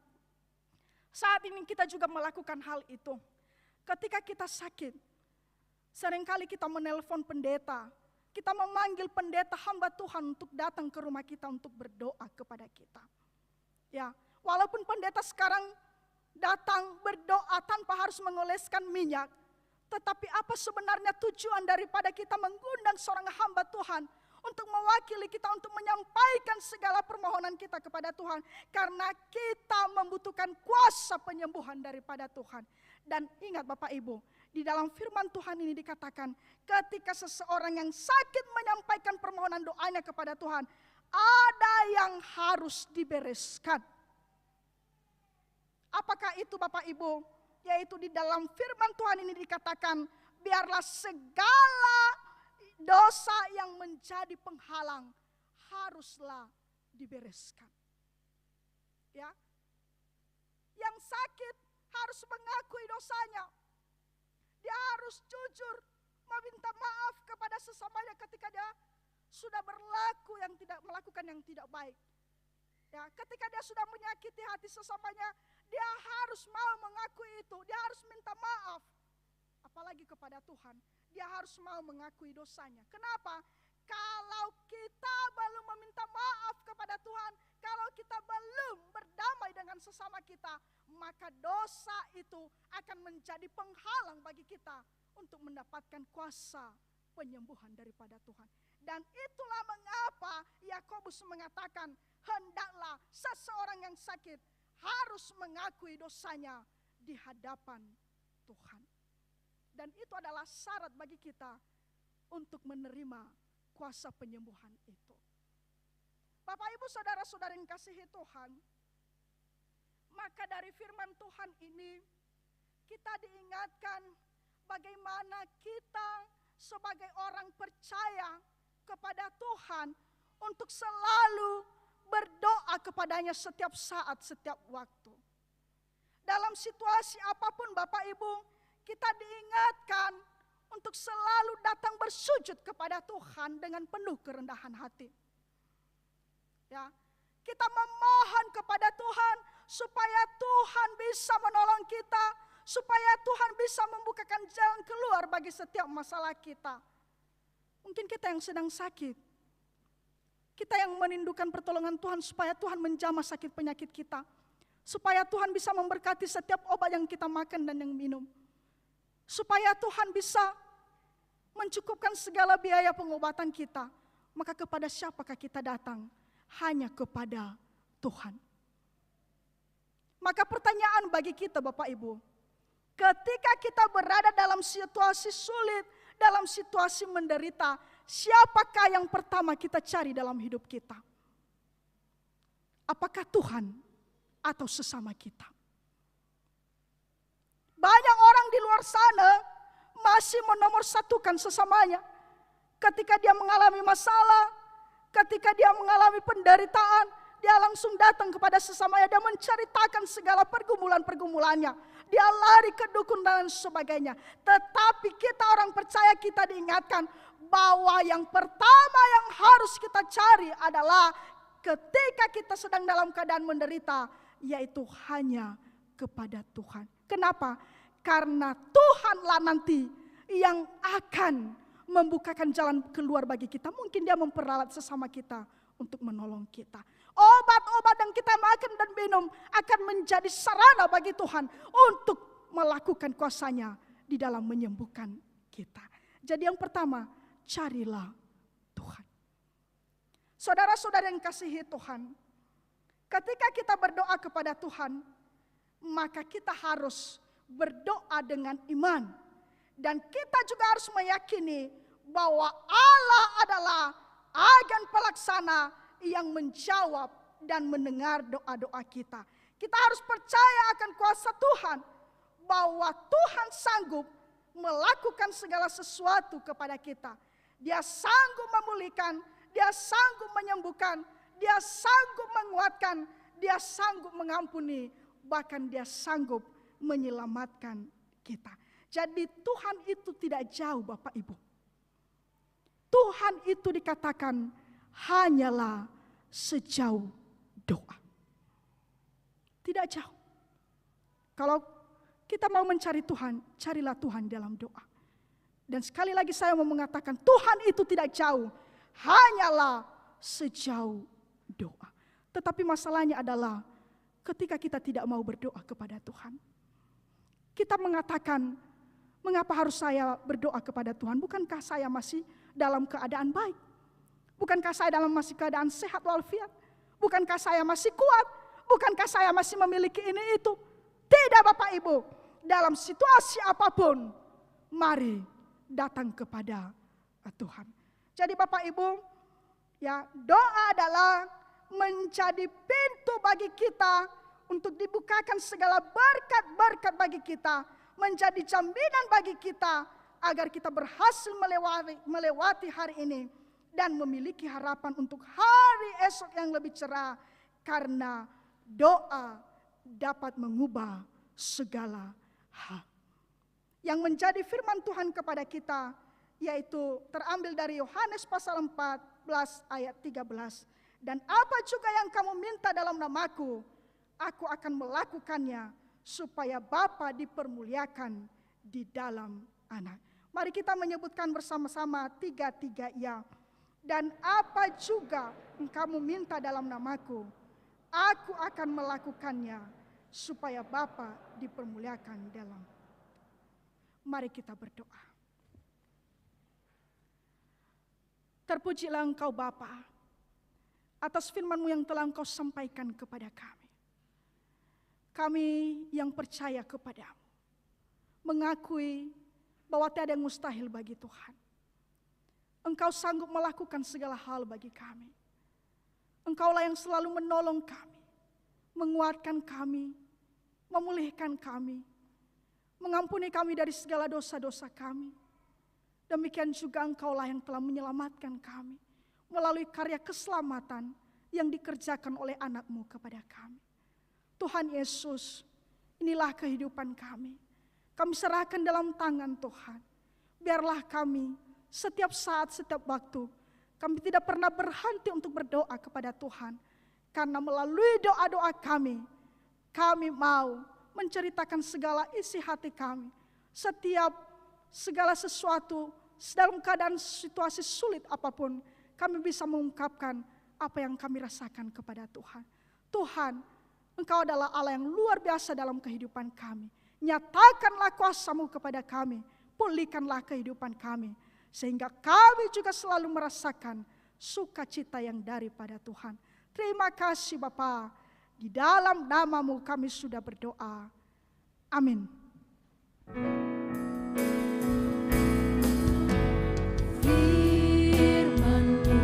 saat ini kita juga melakukan hal itu. Ketika kita sakit, seringkali kita menelpon pendeta, kita memanggil pendeta hamba Tuhan untuk datang ke rumah kita untuk berdoa kepada kita. Ya, walaupun pendeta sekarang datang berdoa tanpa harus mengoleskan minyak, tetapi apa sebenarnya tujuan daripada kita mengundang seorang hamba Tuhan untuk mewakili kita, untuk menyampaikan segala permohonan kita kepada Tuhan. Karena kita membutuhkan kuasa penyembuhan daripada Tuhan. Dan ingat Bapak Ibu, di dalam firman Tuhan ini dikatakan, ketika seseorang yang sakit menyampaikan permohonan doanya kepada Tuhan, ada yang harus dibereskan. Apakah itu Bapak Ibu? Yaitu di dalam firman Tuhan ini dikatakan, biarlah segala dosa yang menjadi penghalang haruslah dibereskan. Ya. Yang sakit harus mengakui dosanya. Dia harus jujur meminta maaf kepada sesamanya ketika dia sudah berlaku yang tidak melakukan yang tidak baik. Ya, ketika dia sudah menyakiti hati sesamanya, dia harus mau mengakui itu, dia harus minta maaf. Apalagi kepada Tuhan. dia harus mau mengakui dosanya. Kenapa? Kalau kita belum meminta maaf kepada Tuhan, kalau kita belum berdamai dengan sesama kita, maka dosa itu akan menjadi penghalang bagi kita untuk mendapatkan kuasa penyembuhan daripada Tuhan. Dan itulah mengapa Yakobus mengatakan, hendaklah seseorang yang sakit harus mengakui dosanya di hadapan Tuhan. Dan itu adalah syarat bagi kita untuk menerima kuasa penyembuhan itu. Bapak Ibu saudara-saudara yang kasihi Tuhan, maka dari firman Tuhan ini kita diingatkan bagaimana kita sebagai orang percaya kepada Tuhan untuk selalu berdoa kepadanya setiap saat, setiap waktu. Dalam situasi apapun Bapak Ibu, kita diingatkan untuk selalu datang bersujud kepada Tuhan dengan penuh kerendahan hati. Ya, kita memohon kepada Tuhan supaya Tuhan bisa menolong kita, supaya Tuhan bisa membukakan jalan keluar bagi setiap masalah kita. Mungkin kita yang sedang sakit, kita yang merindukan pertolongan Tuhan supaya Tuhan menjamah sakit penyakit kita, supaya Tuhan bisa memberkati setiap obat yang kita makan dan yang minum, supaya Tuhan bisa mencukupkan segala biaya pengobatan kita. Maka kepada siapakah kita datang? Hanya kepada Tuhan. Maka pertanyaan bagi kita Bapak Ibu, ketika kita berada dalam situasi sulit, dalam situasi menderita, siapakah yang pertama kita cari dalam hidup kita? Apakah Tuhan atau sesama kita? Banyak orang di luar sana masih menomorsatukan sesamanya. Ketika dia mengalami masalah, ketika dia mengalami penderitaan, dia langsung datang kepada sesamanya, dia menceritakan segala pergumulan-pergumulannya. Dia lari ke dukun dan sebagainya. Tetapi kita orang percaya, kita diingatkan bahwa yang pertama yang harus kita cari adalah ketika kita sedang dalam keadaan menderita, yaitu hanya kepada Tuhan. Kenapa? Karena Tuhanlah nanti yang akan membukakan jalan keluar bagi kita. Mungkin dia memperalat sesama kita untuk menolong kita. Obat-obat yang kita makan dan minum akan menjadi sarana bagi Tuhan untuk melakukan kuasanya di dalam menyembuhkan kita. Jadi yang pertama, carilah Tuhan. Saudara-saudara yang kasihi Tuhan, ketika kita berdoa kepada Tuhan, maka kita harus berdoa dengan iman. Dan kita juga harus meyakini bahwa Allah adalah agen pelaksana yang menjawab dan mendengar doa-doa kita. Kita harus percaya akan kuasa Tuhan, bahwa Tuhan sanggup melakukan segala sesuatu kepada kita. Dia sanggup memulihkan, dia sanggup menyembuhkan, dia sanggup menguatkan, dia sanggup mengampuni, bahkan dia sanggup menyelamatkan kita. Jadi Tuhan itu tidak jauh Bapak Ibu. Tuhan itu dikatakan hanyalah sejauh doa. Tidak jauh. Kalau kita mau mencari Tuhan, carilah Tuhan dalam doa. Dan sekali lagi saya mau mengatakan, Tuhan itu tidak jauh, hanyalah sejauh doa. Tetapi masalahnya adalah ketika kita tidak mau berdoa kepada Tuhan. Kita mengatakan, mengapa harus saya berdoa kepada Tuhan? Bukankah saya masih dalam keadaan baik? Bukankah saya dalam masih keadaan sehat walafiat? Bukankah saya masih kuat? Bukankah saya masih memiliki ini itu? Tidak Bapak Ibu. Dalam situasi apapun, mari datang kepada Tuhan. Jadi Bapak Ibu, ya, doa adalah menjadi pintu bagi kita untuk dibukakan segala berkat-berkat bagi kita, menjadi jaminan bagi kita agar kita berhasil melewati hari ini dan memiliki harapan untuk hari esok yang lebih cerah, karena doa dapat mengubah segala hal. Yang menjadi firman Tuhan kepada kita yaitu terambil dari Yohanes pasal 14 ayat 13. Dan apa juga yang kamu minta dalam namaku, aku akan melakukannya supaya Bapa dipermuliakan di dalam Anak. Mari kita menyebutkan bersama-sama 3 ya. Dan apa juga yang kamu minta dalam namaku, aku akan melakukannya supaya Bapa dipermuliakan dalam. Mari kita berdoa. Terpujilah Engkau Bapa atas firman-Mu yang telah Engkau sampaikan kepada kami. Kami yang percaya kepadamu, mengakui bahwa tiada yang mustahil bagi Tuhan. Engkau sanggup melakukan segala hal bagi kami. Engkaulah yang selalu menolong kami, menguatkan kami, memulihkan kami, mengampuni kami dari segala dosa-dosa kami. Demikian juga Engkaulah yang telah menyelamatkan kami melalui karya keselamatan yang dikerjakan oleh anak-Mu kepada kami. Tuhan Yesus, inilah kehidupan kami. Kami serahkan dalam tangan Tuhan. Biarlah kami setiap saat, setiap waktu, kami tidak pernah berhenti untuk berdoa kepada Tuhan. Karena melalui doa-doa kami mau menceritakan segala isi hati kami. Segala sesuatu, dalam keadaan situasi sulit apapun, kami bisa mengungkapkan apa yang kami rasakan kepada Tuhan. Tuhan, Engkau adalah Allah yang luar biasa dalam kehidupan kami. Nyatakanlah kuasa-Mu kepada kami, pulihkanlah kehidupan kami. Sehingga kami juga selalu merasakan sukacita yang daripada Tuhan. Terima kasih Bapa. Di dalam nama-Mu kami sudah berdoa. Amin. Firman-Mu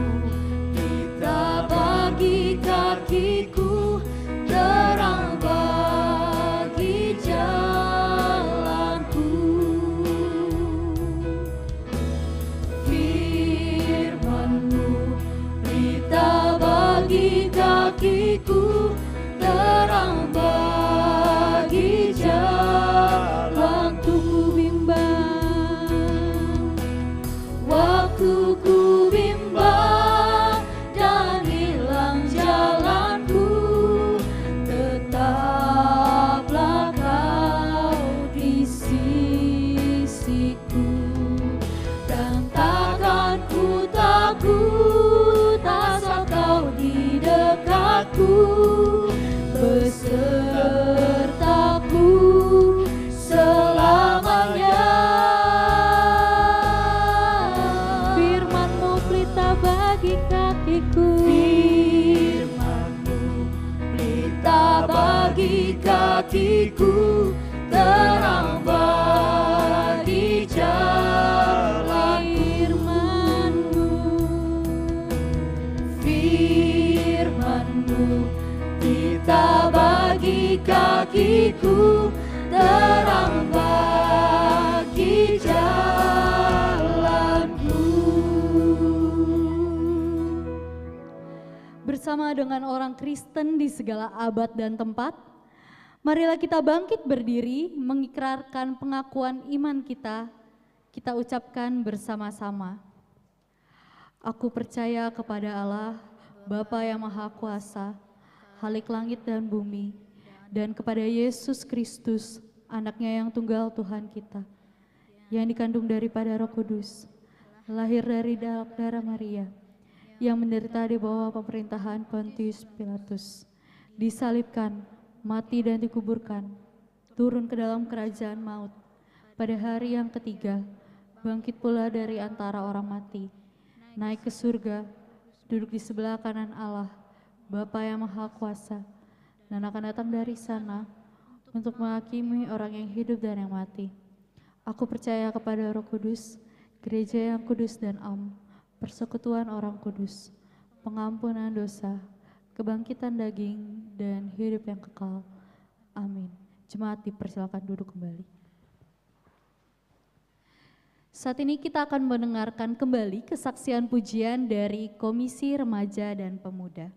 kita bagi kakiku, terang bagi jalanku. Firman-Mu berita bagi kakiku, terang bagi jalan. Waktu ku bimbang dan hilang jalanku, tetaplah Kau di sisiku. Dan takkan ku takut asal Kau di dekatku, besertaku selamanya. Firman-Mu pelita bagi kakiku, Firman-Mu pelita bagi kakiku, terang bagi jalan. Firman-Mu pelita bagi kakiku, terang bagi jalanku. Bersama dengan orang Kristen di segala abad dan tempat, marilah kita bangkit berdiri mengikrarkan pengakuan iman kita. Kita ucapkan bersama-sama. Aku percaya kepada Allah, Bapa yang Maha Kuasa, Khalik langit dan bumi, dan kepada Yesus Kristus, anaknya yang tunggal Tuhan kita, yang dikandung daripada Roh Kudus, lahir dari darah Maria, yang menderita di bawah pemerintahan Pontius Pilatus, disalibkan, mati dan dikuburkan, turun ke dalam kerajaan maut, pada hari yang ketiga, bangkit pula dari antara orang mati, naik ke surga, duduk di sebelah kanan Allah, Bapa yang Maha Kuasa, dan akan datang dari sana untuk menghakimi orang yang hidup dan yang mati. Aku percaya kepada Roh Kudus, gereja yang kudus dan am, persekutuan orang kudus, pengampunan dosa, kebangkitan daging, dan hidup yang kekal. Amin. Jemaat dipersilakan duduk kembali. Saat ini kita akan mendengarkan kembali kesaksian pujian dari Komisi Remaja dan Pemuda.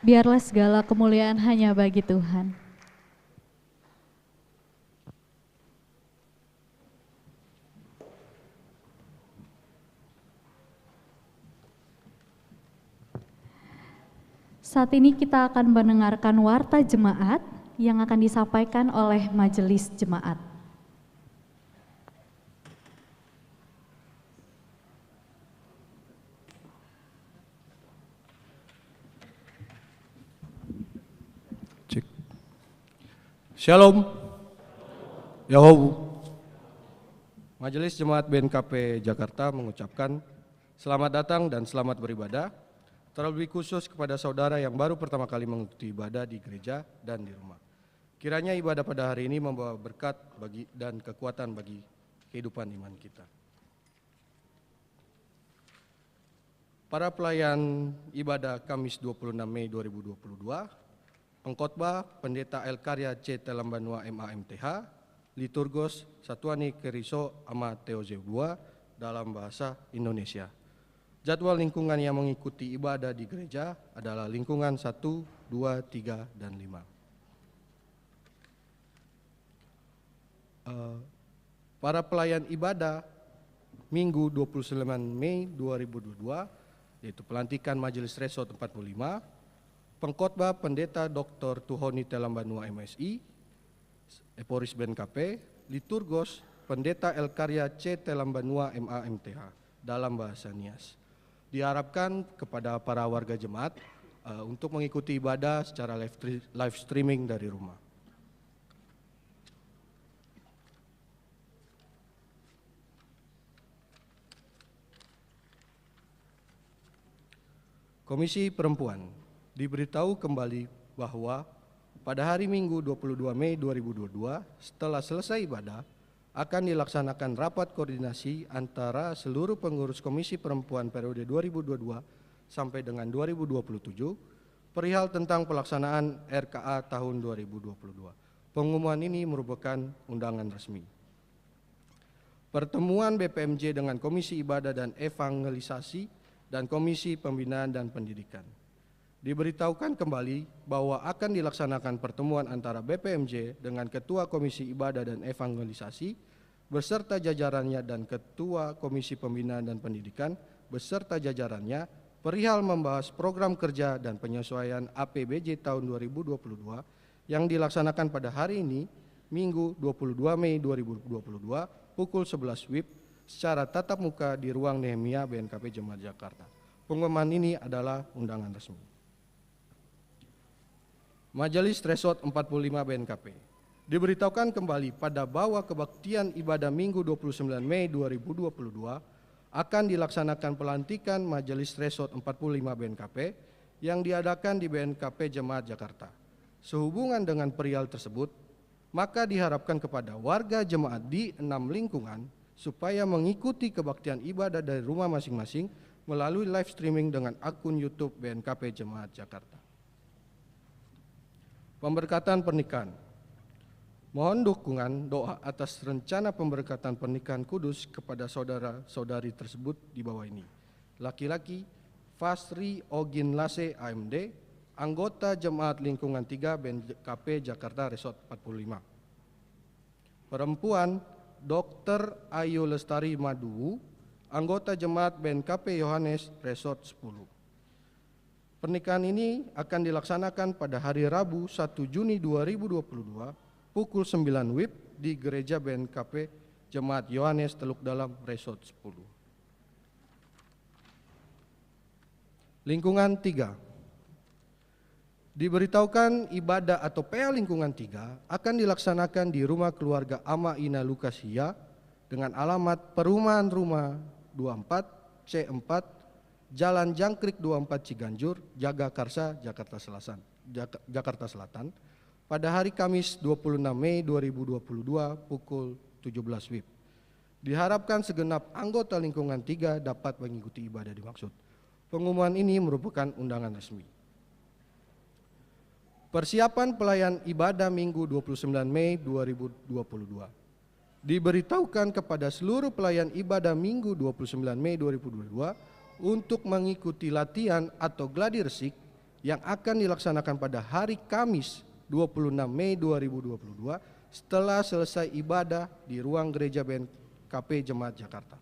Biarlah segala kemuliaan hanya bagi Tuhan. Saat ini kita akan mendengarkan warta jemaat yang akan disampaikan oleh majelis jemaat. Cek. Shalom. Yahowu. Majelis Jemaat BNKP Jakarta mengucapkan selamat datang dan selamat beribadah. Terlebih khusus kepada saudara yang baru pertama kali mengikuti ibadah di gereja dan di rumah. Kiranya ibadah pada hari ini membawa berkat dan kekuatan bagi kehidupan iman kita. Para pelayan ibadah Kamis 26 Mei 2022, pengkhotbah Pendeta Elkarya C. Telambanua MAMTH, liturgos Satuani Keriso Ama Teoze II dalam bahasa Indonesia. Jadwal lingkungan yang mengikuti ibadah di gereja adalah lingkungan 1, 2, 3, dan 5. Para pelayan ibadah Minggu 29 Mei 2022, yaitu pelantikan Majelis Resort 45, pengkhotbah Pendeta Dr. Tuhoni Telambanua MSI, Eporis BNKP, liturgos Pendeta Elkarya C. Telambanua MAMTH dalam bahasa Nias. Diharapkan kepada para warga jemaat untuk mengikuti ibadah secara live streaming dari rumah. Komisi Perempuan diberitahu kembali bahwa pada hari Minggu 22 Mei 2022 setelah selesai ibadah akan dilaksanakan rapat koordinasi antara seluruh pengurus Komisi Perempuan periode 2022 sampai dengan 2027 perihal tentang pelaksanaan RKA tahun 2022. Pengumuman ini merupakan undangan resmi. Pertemuan BPMJ dengan Komisi Ibadah dan Evangelisasi dan Komisi Pembinaan dan Pendidikan. Diberitahukan kembali bahwa akan dilaksanakan pertemuan antara BPMJ dengan Ketua Komisi Ibadah dan Evangelisasi beserta jajarannya dan Ketua Komisi Pembinaan dan Pendidikan beserta jajarannya perihal membahas program kerja dan penyesuaian APBJ tahun 2022 yang dilaksanakan pada hari ini Minggu 22 Mei 2022 pukul 11 WIB secara tatap muka di ruang Nehemia BNKP Jemaat Jakarta. Pengumuman ini adalah undangan resmi. Majelis Resort 45 BNKP diberitahukan kembali pada bahwa kebaktian ibadah Minggu 29 Mei 2022 akan dilaksanakan pelantikan Majelis Resort 45 BNKP yang diadakan di BNKP Jemaat Jakarta. Sehubungan dengan perihal tersebut, maka diharapkan kepada warga jemaat di 6 lingkungan supaya mengikuti kebaktian ibadah dari rumah masing-masing melalui live streaming dengan akun YouTube BNKP Jemaat Jakarta. Pemberkatan pernikahan. Mohon dukungan doa atas rencana pemberkatan pernikahan kudus kepada saudara-saudari tersebut di bawah ini. Laki-laki Fasri Ogin Lase AMD, anggota Jemaat Lingkungan 3 BNKP Jakarta Resort 45. Perempuan Dr. Ayu Lestari Maduwu, anggota Jemaat BNKP Yohanes Resort 10. Pernikahan ini akan dilaksanakan pada hari Rabu 1 Juni 2022 pukul 9 WIB di Gereja BNKP Jemaat Yohanes Teluk Dalam Resort 10. Lingkungan 3. Diberitahukan ibadah atau PA Lingkungan 3 akan dilaksanakan di rumah keluarga Ama Ina Lukasia dengan alamat Perumahan Rumah 24 C4 Jalan Jangkrik 24 Ciganjur, Jagakarsa, Jakarta Selatan pada hari Kamis 26 Mei 2022 pukul 17 WIB. Diharapkan segenap anggota Lingkungan 3 dapat mengikuti ibadah dimaksud. Pengumuman ini merupakan undangan resmi. Persiapan pelayan ibadah Minggu 29 Mei 2022. Diberitahukan kepada seluruh pelayan ibadah Minggu 29 Mei 2022 untuk mengikuti latihan atau gladi resik yang akan dilaksanakan pada hari Kamis 26 Mei 2022 setelah selesai ibadah di ruang gereja BNKP Jemaat Jakarta.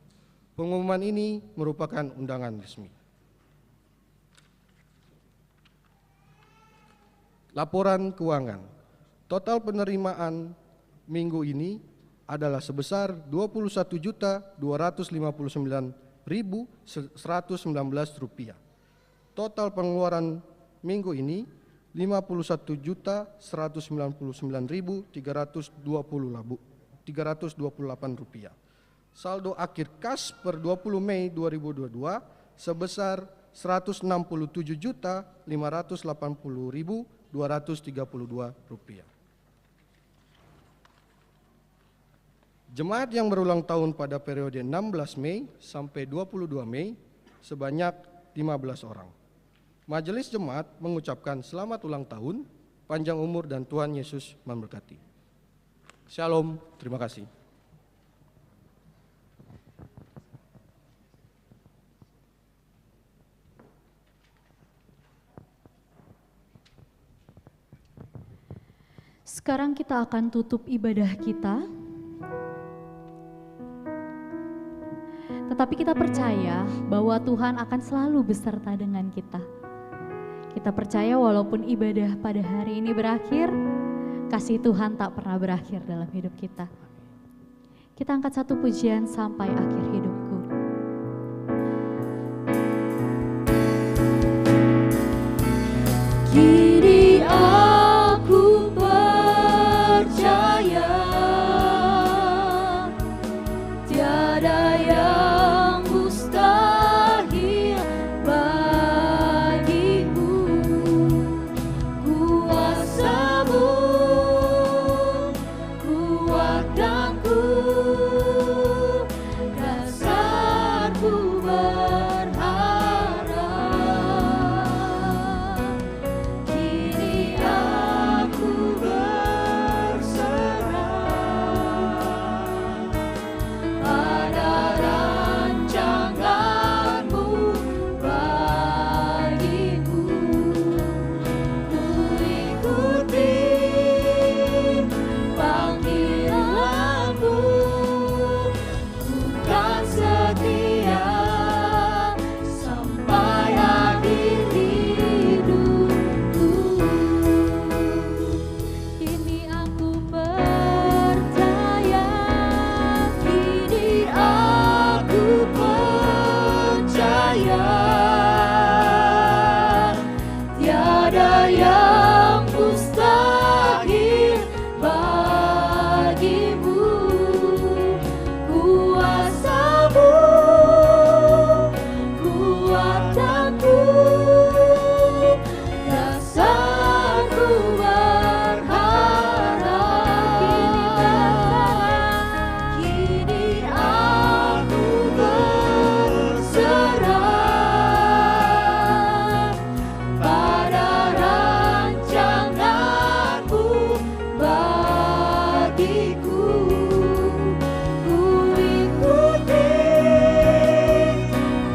Pengumuman ini merupakan undangan resmi. Laporan keuangan. Total penerimaan minggu ini adalah sebesar Rp21.259.119. Total pengeluaran minggu ini Rp51.199.328. Saldo akhir kas per 20 Mei 2022 sebesar Rp167.580.232. Jemaat yang berulang tahun pada periode 16 Mei sampai 22 Mei sebanyak 15 orang. Majelis Jemaat mengucapkan selamat ulang tahun, panjang umur dan Tuhan Yesus memberkati. Shalom, terima kasih. Sekarang kita akan tutup ibadah kita. Tetapi kita percaya bahwa Tuhan akan selalu beserta dengan kita. Kita percaya walaupun ibadah pada hari ini berakhir, kasih Tuhan tak pernah berakhir dalam hidup kita. Kita angkat satu pujian sampai akhir hidupku. Kini aku percaya tiada yang mustahil bagimu. Kuasa-Mu kuatkanku, dasarku berharap. Kini aku berserah pada rancangan-Mu bagiku. Ku ikuti panggilan-Mu, ku kan setia sampai akhir hidupku. Kini aku percaya, kini aku percaya tiada yang mustahil bagimu. Kuasa-Mu kuatkanku, dasarku berharap. Kini aku berserah pada rancangan-Mu bagiku. Ku ikuti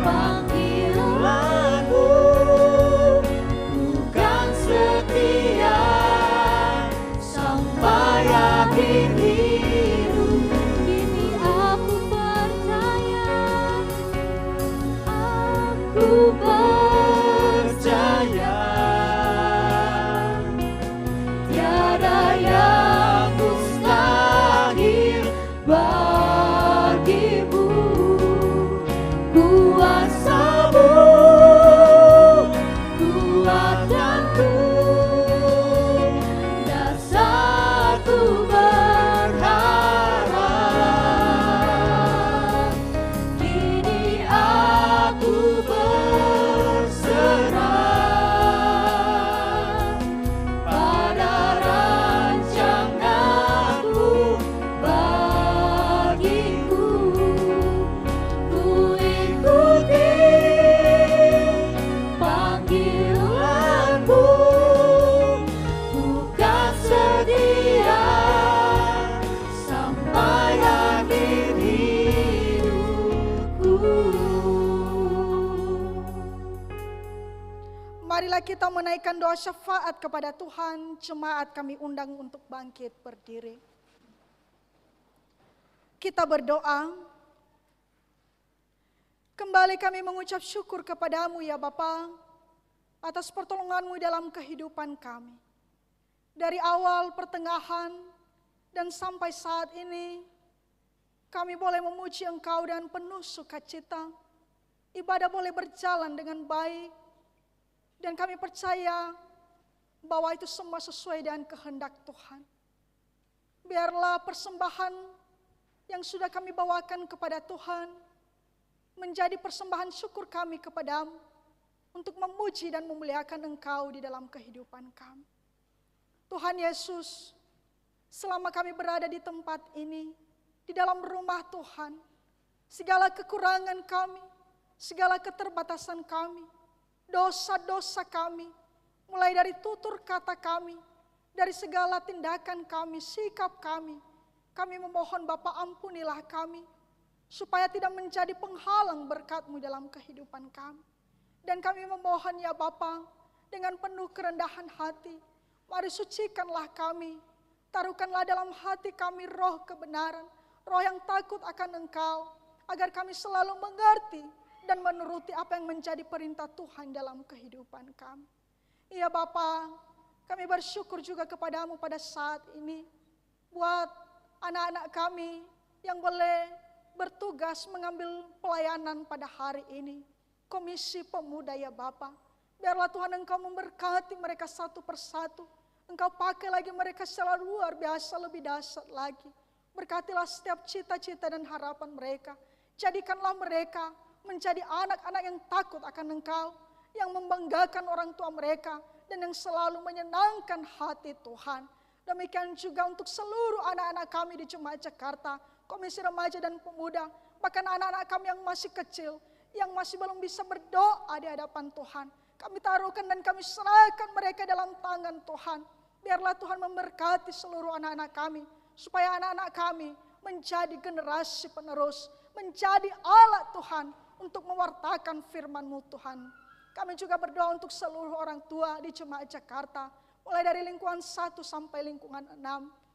panggilan-Mu, ku kan setia sampai akhir hidup. Kini aku percaya, aku percaya tiada yang mustahil bagimu. Kuasa-Mu kuatkanku, dasarku berharap. Kini aku berserah marilah kita menaikkan doa syafaat kepada Tuhan. Jemaat kami undang untuk bangkit berdiri. Kita berdoa. Kembali kami mengucap syukur kepadamu ya Bapa, atas pertolonganmu dalam kehidupan kami. Dari awal, pertengahan, dan sampai saat ini, kami boleh memuji Engkau dengan penuh sukacita. Ibadah boleh berjalan dengan baik. Dan kami percaya bahwa itu semua sesuai dengan kehendak Tuhan. Biarlah persembahan yang sudah kami bawakan kepada Tuhan menjadi persembahan syukur kami kepadamu untuk memuji dan memuliakan Engkau di dalam kehidupan kami. Tuhan Yesus, selama kami berada di tempat ini, di dalam rumah Tuhan, segala kekurangan kami, segala keterbatasan kami, dosa-dosa kami, mulai dari tutur kata kami, dari segala tindakan kami, sikap kami memohon Bapa ampunilah kami, supaya tidak menjadi penghalang berkat-Mu dalam kehidupan kami. Dan kami memohon ya Bapa, dengan penuh kerendahan hati, mari sucikanlah kami, taruhkanlah dalam hati kami roh kebenaran, roh yang takut akan Engkau, agar kami selalu mengerti dan menuruti apa yang menjadi perintah Tuhan dalam kehidupan kami. Iya Bapa, kami bersyukur juga kepadamu pada saat ini, buat anak-anak kami yang boleh bertugas mengambil pelayanan pada hari ini. Komisi Pemuda ya Bapa, biarlah Tuhan Engkau memberkati mereka satu persatu. Engkau pakai lagi mereka secara luar biasa, lebih dahsyat lagi. Berkatilah setiap cita-cita dan harapan mereka. Jadikanlah mereka menjadi anak-anak yang takut akan Engkau, yang membanggakan orang tua mereka, dan yang selalu menyenangkan hati Tuhan. Demikian juga untuk seluruh anak-anak kami di Jemaat Jakarta, Komisi Remaja dan Pemuda, bahkan anak-anak kami yang masih kecil, yang masih belum bisa berdoa di hadapan Tuhan. Kami taruhkan dan kami serahkan mereka dalam tangan Tuhan. Biarlah Tuhan memberkati seluruh anak-anak kami, supaya anak-anak kami menjadi generasi penerus, menjadi alat Tuhan untuk mewartakan firman-Mu Tuhan. Kami juga berdoa untuk seluruh orang tua di Jemaat Jakarta, mulai dari lingkungan 1 sampai lingkungan 6.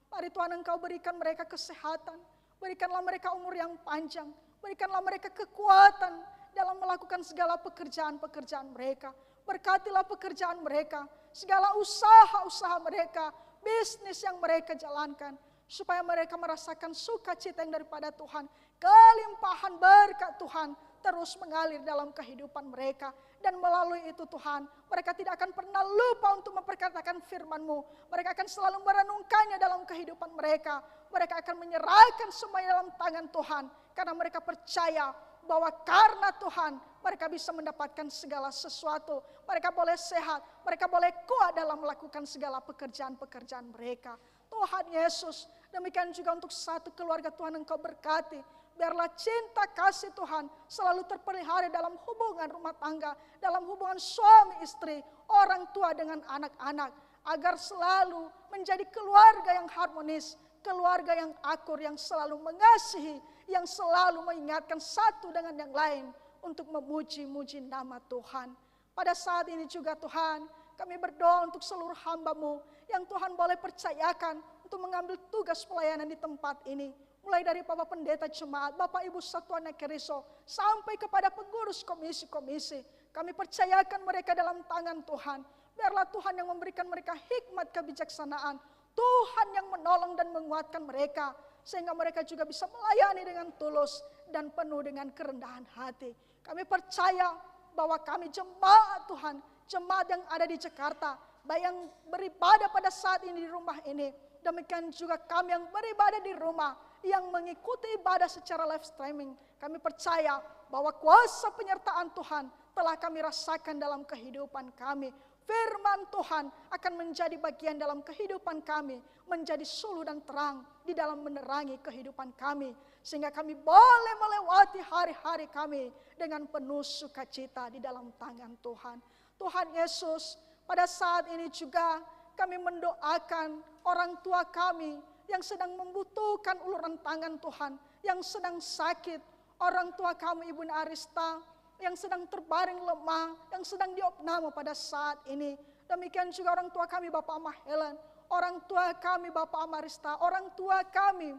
Mari Tuhan Engkau berikan mereka kesehatan, berikanlah mereka umur yang panjang, berikanlah mereka kekuatan dalam melakukan segala pekerjaan-pekerjaan mereka. Berkatilah pekerjaan mereka, segala usaha-usaha mereka, bisnis yang mereka jalankan, supaya mereka merasakan sukacita yang daripada Tuhan, kelimpahan berkat Tuhan terus mengalir dalam kehidupan mereka. Dan melalui itu Tuhan, mereka tidak akan pernah lupa untuk memperkatakan firman-Mu. Mereka akan selalu merenungkannya dalam kehidupan mereka. Mereka akan menyerahkan semuanya dalam tangan Tuhan, karena mereka percaya bahwa karena Tuhan mereka bisa mendapatkan segala sesuatu. Mereka boleh sehat, mereka boleh kuat dalam melakukan segala pekerjaan-pekerjaan mereka. Tuhan Yesus, demikian juga untuk satu keluarga Tuhan Engkau berkati. Biarlah cinta kasih Tuhan selalu terpelihara dalam hubungan rumah tangga, dalam hubungan suami istri, orang tua dengan anak-anak, agar selalu menjadi keluarga yang harmonis, keluarga yang akur, yang selalu mengasihi, yang selalu mengingatkan satu dengan yang lain untuk memuji-muji nama Tuhan. Pada saat ini juga Tuhan, kami berdoa untuk seluruh hamba-Mu yang Tuhan boleh percayakan untuk mengambil tugas pelayanan di tempat ini. Mulai dari Bapak Pendeta Jemaat, Bapak Ibu Satuan Ekeriso, sampai kepada pengurus komisi-komisi. Kami percayakan mereka dalam tangan Tuhan. Biarlah Tuhan yang memberikan mereka hikmat kebijaksanaan. Tuhan yang menolong dan menguatkan mereka, sehingga mereka juga bisa melayani dengan tulus dan penuh dengan kerendahan hati. Kami percaya bahwa kami jemaat Tuhan, jemaat yang ada di Jakarta, baik yang beribadah pada saat ini di rumah ini, demikian juga kami yang beribadah di rumah, yang mengikuti ibadah secara live streaming. Kami percaya bahwa kuasa penyertaan Tuhan telah kami rasakan dalam kehidupan kami. Firman Tuhan akan menjadi bagian dalam kehidupan kami, menjadi suluh dan terang di dalam menerangi kehidupan kami, sehingga kami boleh melewati hari-hari kami dengan penuh sukacita di dalam tangan Tuhan. Tuhan Yesus, pada saat ini juga kami mendoakan orang tua kami yang sedang membutuhkan uluran tangan Tuhan, yang sedang sakit. Orang tua kami Ibu Arista, yang sedang terbaring lemah, yang sedang diopname pada saat ini. Demikian juga orang tua kami Bapak Ama Helen, orang tua kami Bapak Amarista, orang tua kami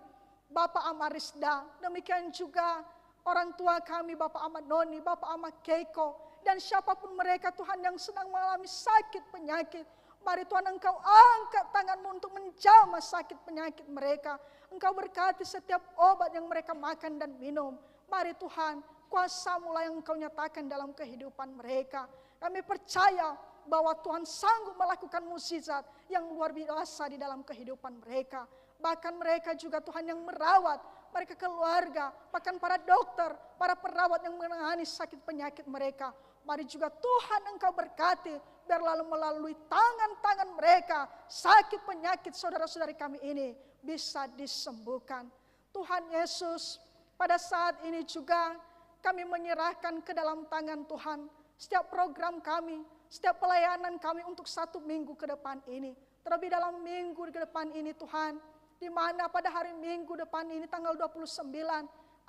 Bapak Amarisda. Demikian juga orang tua kami Bapak Ama Noni, Bapak Ama Keiko, dan siapapun mereka Tuhan yang sedang mengalami sakit penyakit. Mari Tuhan Engkau angkat tangan-Mu untuk menjamah sakit penyakit mereka. Engkau berkati setiap obat yang mereka makan dan minum. Mari Tuhan, kuasa-Mu lah yang Engkau nyatakan dalam kehidupan mereka. Kami percaya bahwa Tuhan sanggup melakukan mukjizat yang luar biasa di dalam kehidupan mereka. Bahkan mereka juga Tuhan yang merawat mereka keluarga, bahkan para dokter, para perawat yang menangani sakit penyakit mereka. Mari juga Tuhan Engkau berkati, biar lalu melalui tangan-tangan mereka, sakit penyakit saudara-saudari kami ini bisa disembuhkan. Tuhan Yesus, pada saat ini juga kami menyerahkan ke dalam tangan Tuhan setiap program kami, setiap pelayanan kami untuk 1 minggu ke depan ini. Terlebih dalam minggu ke depan ini Tuhan, di mana pada hari Minggu depan ini tanggal 29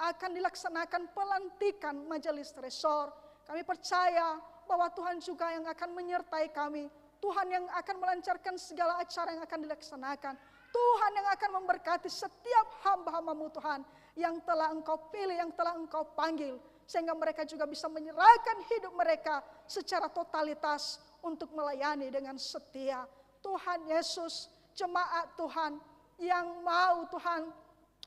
akan dilaksanakan pelantikan majelis resor. Kami percaya bahwa Tuhan juga yang akan menyertai kami. Tuhan yang akan melancarkan segala acara yang akan dilaksanakan. Tuhan yang akan memberkati setiap hamba-hamba-Mu Tuhan yang telah Engkau pilih, yang telah Engkau panggil. Sehingga mereka juga bisa menyerahkan hidup mereka secara totalitas untuk melayani dengan setia. Tuhan Yesus, jemaat Tuhan yang mau Tuhan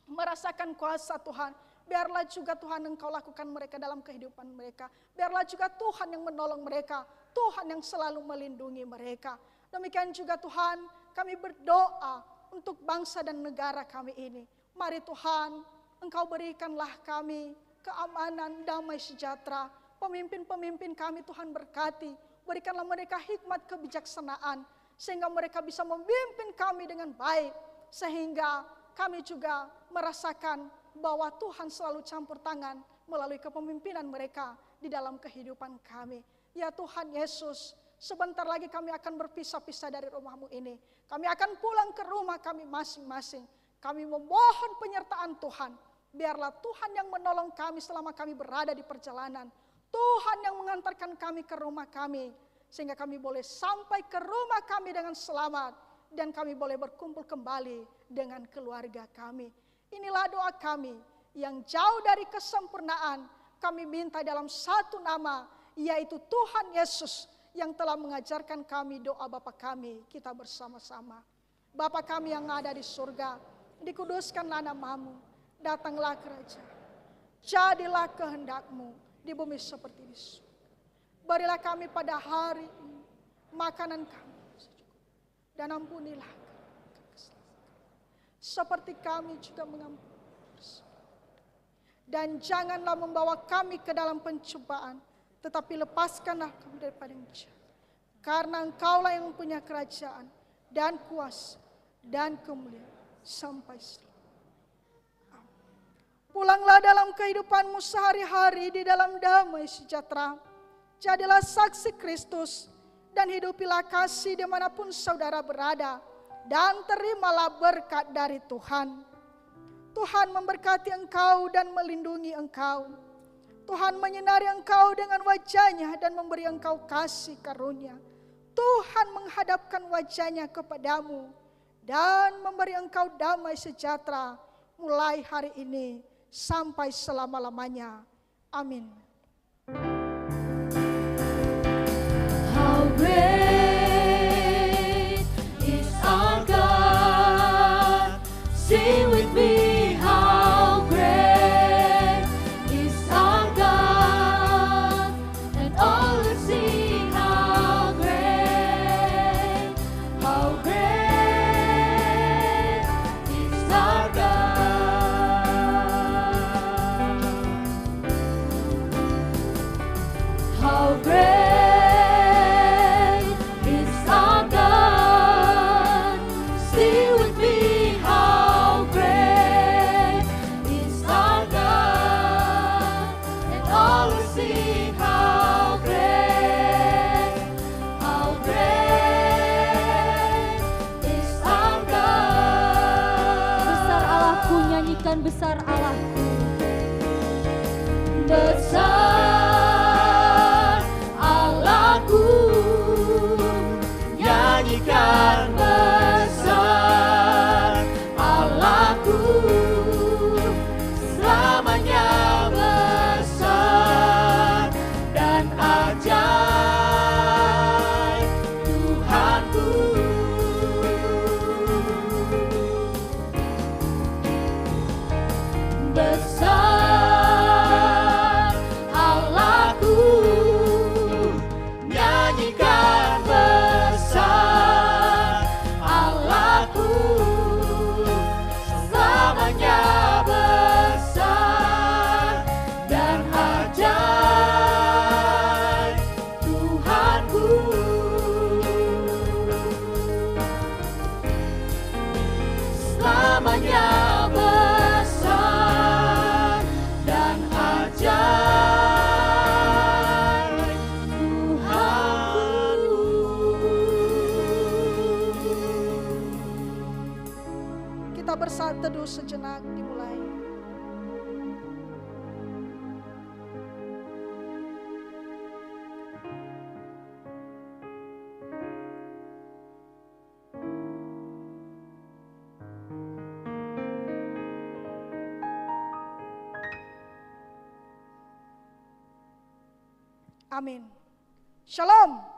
merasakan kuasa Tuhan, biarlah juga Tuhan Engkau lakukan mereka dalam kehidupan mereka. Biarlah juga Tuhan yang menolong mereka, Tuhan yang selalu melindungi mereka. Demikian juga Tuhan, kami berdoa untuk bangsa dan negara kami ini. Mari Tuhan, Engkau berikanlah kami keamanan, damai sejahtera. Pemimpin-pemimpin kami Tuhan berkati, berikanlah mereka hikmat kebijaksanaan, sehingga mereka bisa memimpin kami dengan baik, sehingga kami juga merasakan bahwa Tuhan selalu campur tangan melalui kepemimpinan mereka di dalam kehidupan kami. Ya Tuhan Yesus, sebentar lagi kami akan berpisah-pisah dari rumah-Mu ini. Kami akan pulang ke rumah kami masing-masing. Kami memohon penyertaan Tuhan. Biarlah Tuhan yang menolong kami selama kami berada di perjalanan. Tuhan yang mengantarkan kami ke rumah kami, sehingga kami boleh sampai ke rumah kami dengan selamat, dan kami boleh berkumpul kembali dengan keluarga kami. Inilah doa kami yang jauh dari kesempurnaan. Kami minta dalam satu nama, yaitu Tuhan Yesus yang telah mengajarkan kami doa Bapa kami. Kita bersama-sama. Bapa kami yang ada di surga, dikuduskanlah nama-Mu, datanglah kerajaan, jadilah kehendak-Mu di bumi seperti di surga. Berilah kami pada hari ini makanan kami, dan ampunilah kesalahan seperti kami juga mengampuni. Dan janganlah membawa kami ke dalam pencobaan, tetapi lepaskanlah kami daripada yang jahat. Karena Engkaulah yang punya kerajaan dan kuasa dan kemuliaan sampai selamanya. Pulanglah dalam kehidupanmu sehari-hari di dalam damai sejahtera. Jadilah saksi Kristus dan hidupilah kasih dimanapun saudara berada. Dan terimalah berkat dari Tuhan. Tuhan memberkati engkau dan melindungi engkau. Tuhan menyinari engkau dengan wajah-Nya dan memberi engkau kasih karunia. Tuhan menghadapkan wajah-Nya kepadamu dan memberi engkau damai sejahtera mulai hari ini sampai selama-lamanya. Amin. How great is our God? Sing with me, how great is our God, and all will sing how great is our God. How great is our God? Sing with me, how great is our God, and all will sing how great is our God. Besar Allahku, nyanyikan besar Allahku. Besar dan ajaib Tuhanku. Selamanya besar dan ajaib Tuhanku. Kita bersaat teduh sejenak, dimulai. Amin. Shalom.